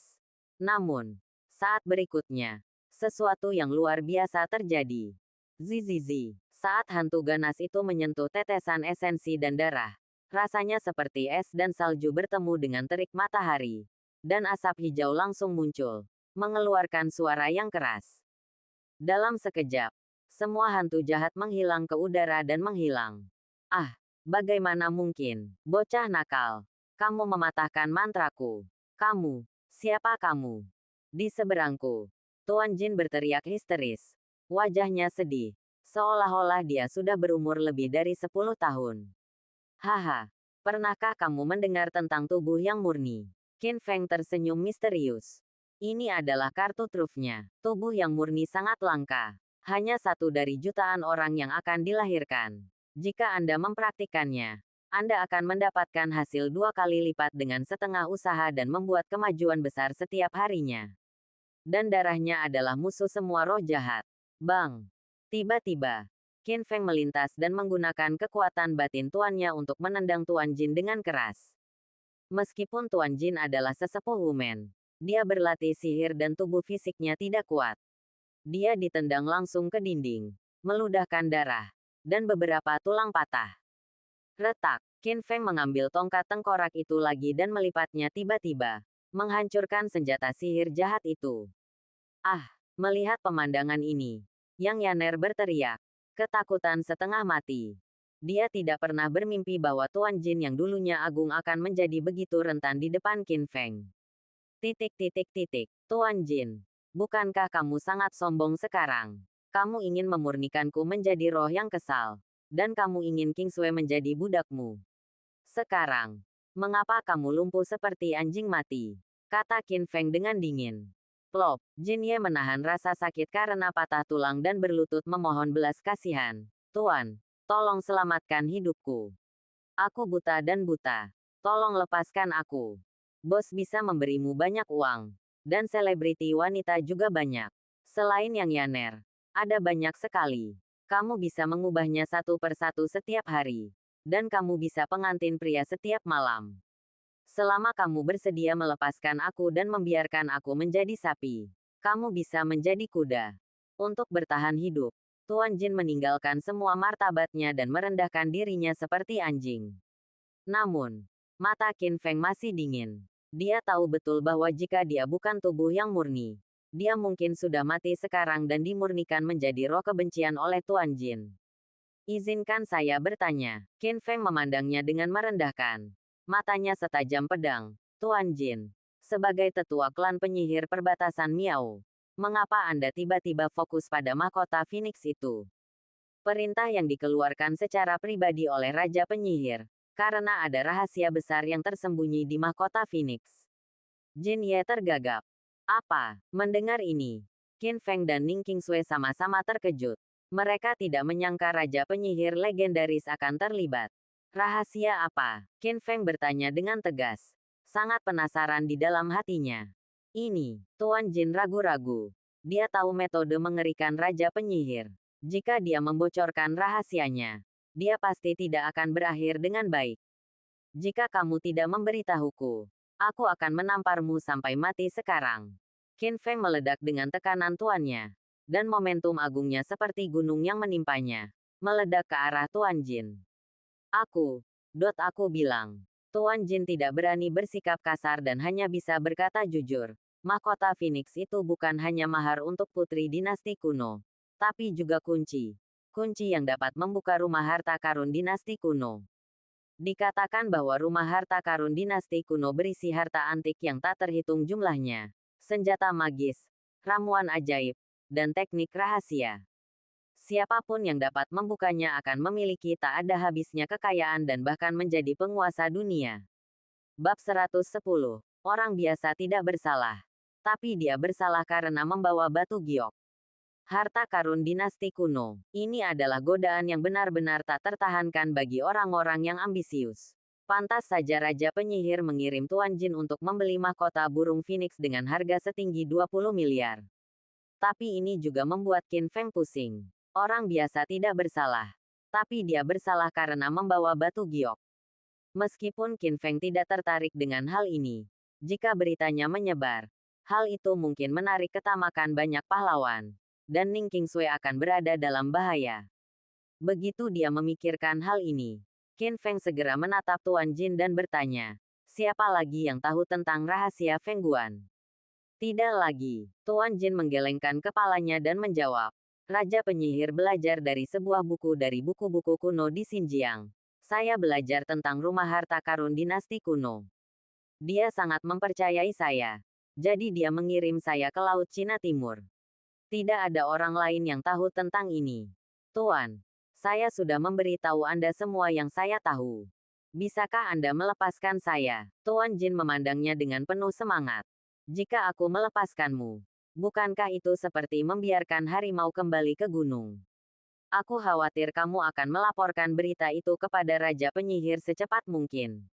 A: Namun, saat berikutnya, sesuatu yang luar biasa terjadi. Zizizi, saat hantu ganas itu menyentuh tetesan esensi dan darah, rasanya seperti es dan salju bertemu dengan terik matahari. Dan asap hijau langsung muncul, mengeluarkan suara yang keras. Dalam sekejap, semua hantu jahat menghilang ke udara dan menghilang. Ah, bagaimana mungkin, bocah nakal. Kamu mematahkan mantraku. Kamu, siapa kamu? Di seberangku, Tuan Jin berteriak histeris. Wajahnya sedih, seolah-olah dia sudah berumur lebih dari 10 tahun. Haha, pernahkah kamu mendengar tentang tubuh yang murni? Qin Feng tersenyum misterius. Ini adalah kartu trufnya. Tubuh yang murni sangat langka. Hanya satu dari jutaan orang yang akan dilahirkan. Jika Anda mempraktikkannya, Anda akan mendapatkan hasil 2 kali lipat dengan setengah usaha dan membuat kemajuan besar setiap harinya. Dan darahnya adalah musuh semua roh jahat. Bang! Tiba-tiba, Qin Feng melintas dan menggunakan kekuatan batin tuannya untuk menendang Tuan Jin dengan keras. Meskipun Tuan Jin adalah sesepuh Wumen, dia berlatih sihir dan tubuh fisiknya tidak kuat. Dia ditendang langsung ke dinding, meludahkan darah, dan beberapa tulang patah. Retak, Qin Feng mengambil tongkat tengkorak itu lagi dan melipatnya tiba-tiba, menghancurkan senjata sihir jahat itu. Ah, melihat pemandangan ini, Yang Yaner berteriak. Ketakutan setengah mati. Dia tidak pernah bermimpi bahwa Tuan Jin yang dulunya agung akan menjadi begitu rentan di depan Qin Feng. Tuan Jin, bukankah kamu sangat sombong sekarang? Kamu ingin memurnikanku menjadi roh yang kesal, dan kamu ingin Kingsway menjadi budakmu. Sekarang, mengapa kamu lumpuh seperti anjing mati? Kata Qin Feng dengan dingin. Plop, Jin Ye menahan rasa sakit karena patah tulang dan berlutut memohon belas kasihan. Tuan, tolong selamatkan hidupku. Aku buta dan buta. Tolong lepaskan aku. Bos bisa memberimu banyak uang. Dan selebriti wanita juga banyak. Selain Yang Yaner, ada banyak sekali. Kamu bisa mengubahnya satu persatu setiap hari. Dan kamu bisa pengantin pria setiap malam. Selama kamu bersedia melepaskan aku dan membiarkan aku menjadi sapi, kamu bisa menjadi kuda. Untuk bertahan hidup, Tuan Jin meninggalkan semua martabatnya dan merendahkan dirinya seperti anjing. Namun, mata Qin Feng masih dingin. Dia tahu betul bahwa jika dia bukan tubuh yang murni, dia mungkin sudah mati sekarang dan dimurnikan menjadi roh kebencian oleh Tuan Jin. Izinkan saya bertanya. Qin Feng memandangnya dengan merendahkan. Matanya setajam pedang. Tuan Jin, sebagai tetua klan penyihir perbatasan Miao, mengapa Anda tiba-tiba fokus pada mahkota Phoenix itu? Perintah yang dikeluarkan secara pribadi oleh Raja Penyihir, karena ada rahasia besar yang tersembunyi di mahkota Phoenix. Jin Ye tergagap. Apa? Mendengar ini, Qin Feng dan Ning Qingsui sama-sama terkejut. Mereka tidak menyangka Raja Penyihir legendaris akan terlibat. Rahasia apa? Qin Feng bertanya dengan tegas. Sangat penasaran di dalam hatinya. Ini, Tuan Jin ragu-ragu. Dia tahu metode mengerikan Raja Penyihir. Jika dia membocorkan rahasianya, dia pasti tidak akan berakhir dengan baik. Jika kamu tidak memberitahuku, aku akan menamparmu sampai mati sekarang. Qin Feng meledak dengan tekanan tuannya. Dan momentum agungnya seperti gunung yang menimpanya, meledak ke arah Tuan Jin. Aku bilang. Tuan Jin tidak berani bersikap kasar dan hanya bisa berkata jujur. Mahkota Phoenix itu bukan hanya mahar untuk putri dinasti kuno, tapi juga kunci. Kunci yang dapat membuka rumah harta karun dinasti kuno. Dikatakan bahwa rumah harta karun dinasti kuno berisi harta antik yang tak terhitung jumlahnya, senjata magis, ramuan ajaib, dan teknik rahasia. Siapapun yang dapat membukanya akan memiliki tak ada habisnya kekayaan dan bahkan menjadi penguasa dunia. Bab 110. Orang biasa tidak bersalah. Tapi dia bersalah karena membawa batu giok. Harta karun dinasti kuno. Ini adalah godaan yang benar-benar tak tertahankan bagi orang-orang yang ambisius. Pantas saja Raja Penyihir mengirim Tuan Jin untuk membeli mahkota burung phoenix dengan harga setinggi 20 miliar. Tapi ini juga membuat Qin Feng pusing. Orang biasa tidak bersalah. Tapi dia bersalah karena membawa batu giok. Meskipun Qin Feng tidak tertarik dengan hal ini, jika beritanya menyebar, hal itu mungkin menarik ketamakan banyak pahlawan, dan Ning Qingsui akan berada dalam bahaya. Begitu dia memikirkan hal ini, Qin Feng segera menatap Tuan Jin dan bertanya, siapa lagi yang tahu tentang rahasia Feng Guan? Tidak lagi. Tuan Jin menggelengkan kepalanya dan menjawab, Raja Penyihir belajar dari sebuah buku dari buku-buku kuno di Xinjiang. Saya belajar tentang rumah harta karun dinasti kuno. Dia sangat mempercayai saya. Jadi dia mengirim saya ke Laut Cina Timur. Tidak ada orang lain yang tahu tentang ini. Tuan, saya sudah memberitahu Anda semua yang saya tahu. Bisakah Anda melepaskan saya? Tuan Jin memandangnya dengan penuh semangat. Jika aku melepaskanmu, bukankah itu seperti membiarkan harimau kembali ke gunung? Aku khawatir kamu akan melaporkan berita itu kepada Raja Penyihir secepat mungkin.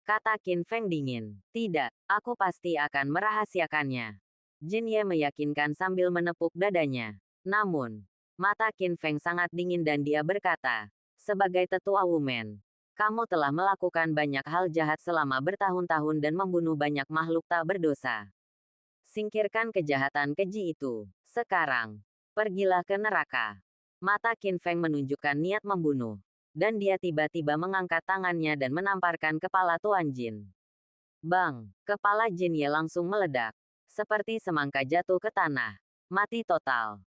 A: Kata Qin Feng dingin. Tidak, aku pasti akan merahasiakannya. Jin Ye meyakinkan sambil menepuk dadanya. Namun, mata Qin Feng sangat dingin dan dia berkata, sebagai tetua Wumen, kamu telah melakukan banyak hal jahat selama bertahun-tahun dan membunuh banyak makhluk tak berdosa. Singkirkan kejahatan keji itu. Sekarang, pergilah ke neraka. Mata Qin Feng menunjukkan niat membunuh. Dan dia tiba-tiba mengangkat tangannya dan menamparkan kepala Tuan Jin. Bang! Kepala Jin Ye langsung meledak. Seperti semangka jatuh ke tanah. Mati total.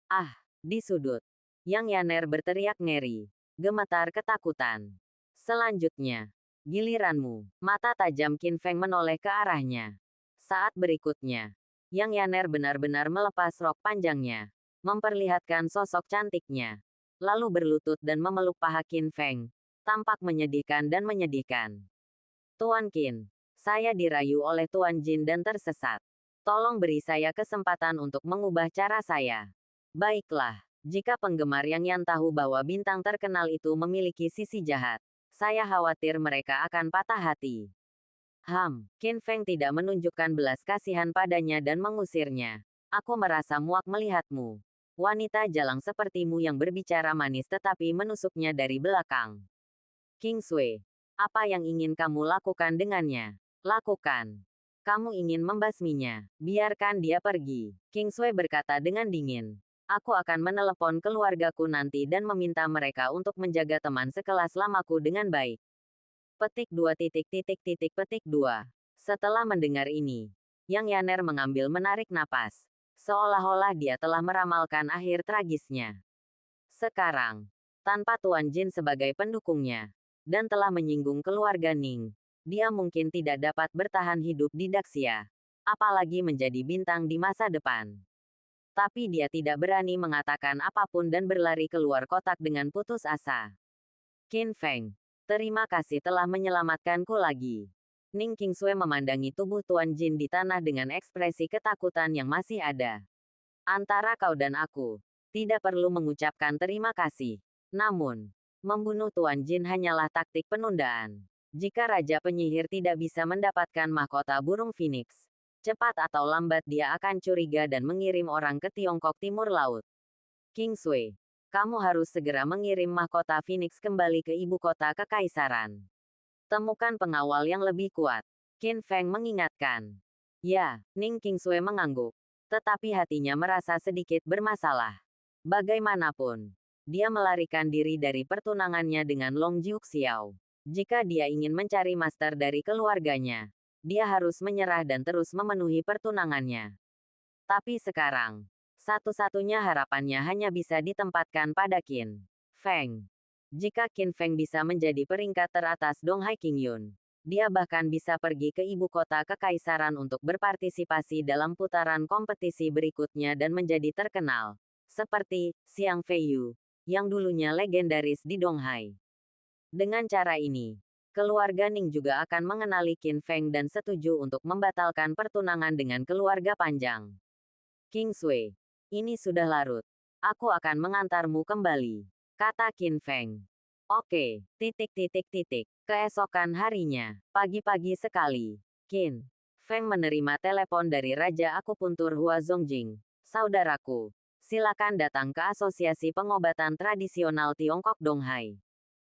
A: Ah! Di sudut. Yang Yaner berteriak ngeri. Gemetar ketakutan. Selanjutnya. Giliranmu. Mata tajam Qin Feng menoleh ke arahnya. Saat berikutnya. Yang Yaner benar-benar melepas rok panjangnya. Memperlihatkan sosok cantiknya. Lalu berlutut dan memeluk paha Qin Feng. Tampak menyedihkan dan menyedihkan. Tuan Qin, saya dirayu oleh Tuan Jin dan tersesat. Tolong beri saya kesempatan untuk mengubah cara saya. Baiklah, jika penggemar yang Yan tahu bahwa bintang terkenal itu memiliki sisi jahat, saya khawatir mereka akan patah hati. Qin Feng tidak menunjukkan belas kasihan padanya dan mengusirnya. Aku merasa muak melihatmu. Wanita jalang sepertimu yang berbicara manis tetapi menusuknya dari belakang. Qingsui, apa yang ingin kamu lakukan dengannya? Lakukan. Kamu ingin membasminya. Biarkan dia pergi. Qingsui berkata dengan dingin. Aku akan menelepon keluargaku nanti dan meminta mereka untuk menjaga teman sekelas lamaku dengan baik. Petik 2. Setelah mendengar ini, Yang Yaner mengambil menarik napas. Seolah-olah dia telah meramalkan akhir tragisnya. Sekarang, tanpa Tuan Jin sebagai pendukungnya, dan telah menyinggung keluarga Ning, dia mungkin tidak dapat bertahan hidup di Daxia, apalagi menjadi bintang di masa depan. Tapi dia tidak berani mengatakan apapun dan berlari keluar kotak dengan putus asa. Qin Feng, terima kasih telah menyelamatkanku lagi. Ning Qingsui memandangi tubuh Tuan Jin di tanah dengan ekspresi ketakutan yang masih ada. Antara kau dan aku, tidak perlu mengucapkan terima kasih. Namun, membunuh Tuan Jin hanyalah taktik penundaan. Jika Raja Penyihir tidak bisa mendapatkan mahkota burung phoenix, cepat atau lambat dia akan curiga dan mengirim orang ke Tiongkok Timur Laut. Qingsui, kamu harus segera mengirim mahkota phoenix kembali ke ibu kota kekaisaran. Temukan pengawal yang lebih kuat. Qin Feng mengingatkan. Ya, Ning Qingsui mengangguk. Tetapi hatinya merasa sedikit bermasalah. Bagaimanapun, dia melarikan diri dari pertunangannya dengan Long Jiuxiao. Jika dia ingin mencari master dari keluarganya, dia harus menyerah dan terus memenuhi pertunangannya. Tapi sekarang, satu-satunya harapannya hanya bisa ditempatkan pada Qin Feng. Jika Qin Feng bisa menjadi peringkat teratas Donghai Qingyun, dia bahkan bisa pergi ke ibu kota kekaisaran untuk berpartisipasi dalam putaran kompetisi berikutnya dan menjadi terkenal, seperti Xiang Feiyu, yang dulunya legendaris di Donghai. Dengan cara ini, keluarga Ning juga akan mengenali Qin Feng dan setuju untuk membatalkan pertunangan dengan keluarga Panjang. King Sui, ini sudah larut. Aku akan mengantarmu kembali, kata Qin Feng. Oke, Keesokan harinya, pagi-pagi sekali, Qin Feng menerima telepon dari Raja Akupuntur Hua Zongjing. Saudaraku, silakan datang ke Asosiasi Pengobatan Tradisional Tiongkok Donghai.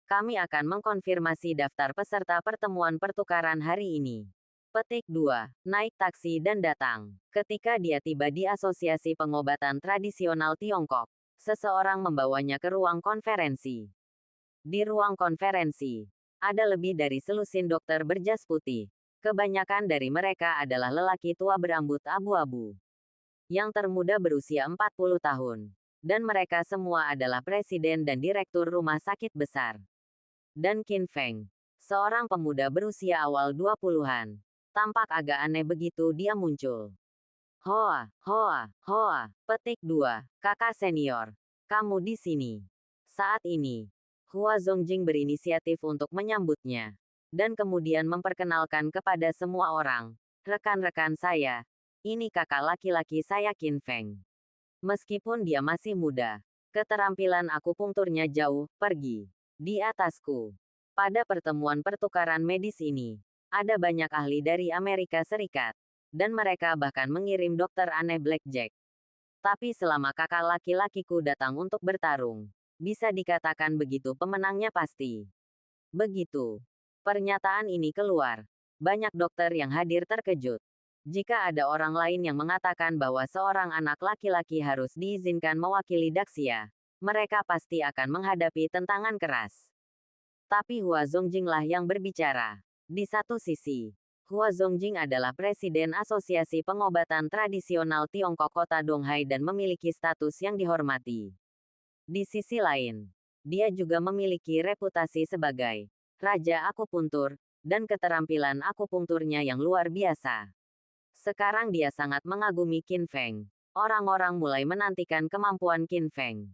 A: Kami akan mengkonfirmasi daftar peserta pertemuan pertukaran hari ini. Petik 2. Naik taksi dan datang. Ketika dia tiba di Asosiasi Pengobatan Tradisional Tiongkok, seseorang membawanya ke ruang konferensi. Di ruang konferensi, ada lebih dari selusin dokter berjas putih. Kebanyakan dari mereka adalah lelaki tua berambut abu-abu. Yang termuda berusia 40 tahun. Dan mereka semua adalah presiden dan direktur rumah sakit besar. Dan Qin Feng, seorang pemuda berusia awal 20-an. Tampak agak aneh begitu dia muncul. Hoa, hoa, hoa. Petik 2. Kakak senior. Kamu di sini. Saat ini, Hua Zongjing berinisiatif untuk menyambutnya. Dan kemudian memperkenalkan kepada semua orang. Rekan-rekan saya. Ini kakak laki-laki saya Qin Feng. Meskipun dia masih muda, keterampilan akupunkturnya jauh pergi di atasku. Pada pertemuan pertukaran medis ini, ada banyak ahli dari Amerika Serikat, dan mereka bahkan mengirim dokter aneh Blackjack. Tapi selama kakak laki-lakiku datang untuk bertarung, bisa dikatakan begitu pemenangnya pasti. Begitu pernyataan ini keluar, banyak dokter yang hadir terkejut. Jika ada orang lain yang mengatakan bahwa seorang anak laki-laki harus diizinkan mewakili Daxia, mereka pasti akan menghadapi tentangan keras. Tapi Hua Zongjing lah yang berbicara. Di satu sisi, Hua Zongjing adalah Presiden Asosiasi Pengobatan Tradisional Tiongkok Kota Donghai dan memiliki status yang dihormati. Di sisi lain, dia juga memiliki reputasi sebagai Raja Akupuntur, dan keterampilan akupunkturnya yang luar biasa. Sekarang dia sangat mengagumi Qin Feng. Orang-orang mulai menantikan kemampuan Qin Feng.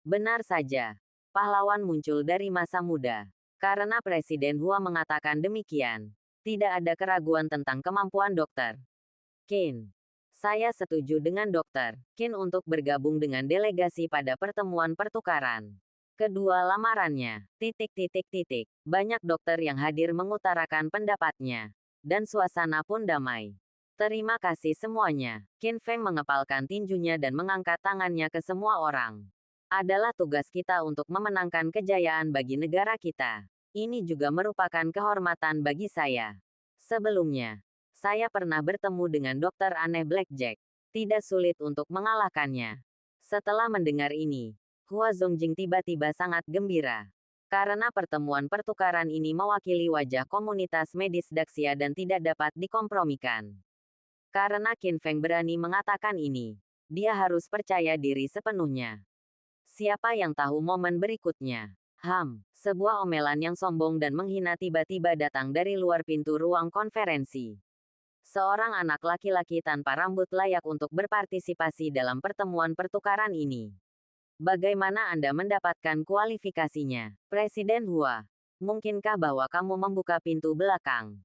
A: Benar saja, pahlawan muncul dari masa muda. Karena Presiden Hua mengatakan demikian, tidak ada keraguan tentang kemampuan Dr. Qin. Saya setuju dengan Dr. Qin untuk bergabung dengan delegasi pada pertemuan pertukaran. Kedua lamarannya, Banyak dokter yang hadir mengutarakan pendapatnya. Dan suasana pun damai. Terima kasih semuanya. Qin Feng mengepalkan tinjunya dan mengangkat tangannya ke semua orang. Adalah tugas kita untuk memenangkan kejayaan bagi negara kita. Ini juga merupakan kehormatan bagi saya. Sebelumnya, saya pernah bertemu dengan dokter aneh Blackjack. Tidak sulit untuk mengalahkannya. Setelah mendengar ini, Hua Zongjing tiba-tiba sangat gembira. Karena pertemuan pertukaran ini mewakili wajah komunitas medis Daxia dan tidak dapat dikompromikan. Karena Qin Feng berani mengatakan ini, dia harus percaya diri sepenuhnya. Siapa yang tahu momen berikutnya? Sebuah omelan yang sombong dan menghina tiba-tiba datang dari luar pintu ruang konferensi. Seorang anak laki-laki tanpa rambut layak untuk berpartisipasi dalam pertemuan pertukaran ini. Bagaimana Anda mendapatkan kualifikasinya? Presiden Hua, mungkinkah bahwa kamu membuka pintu belakang?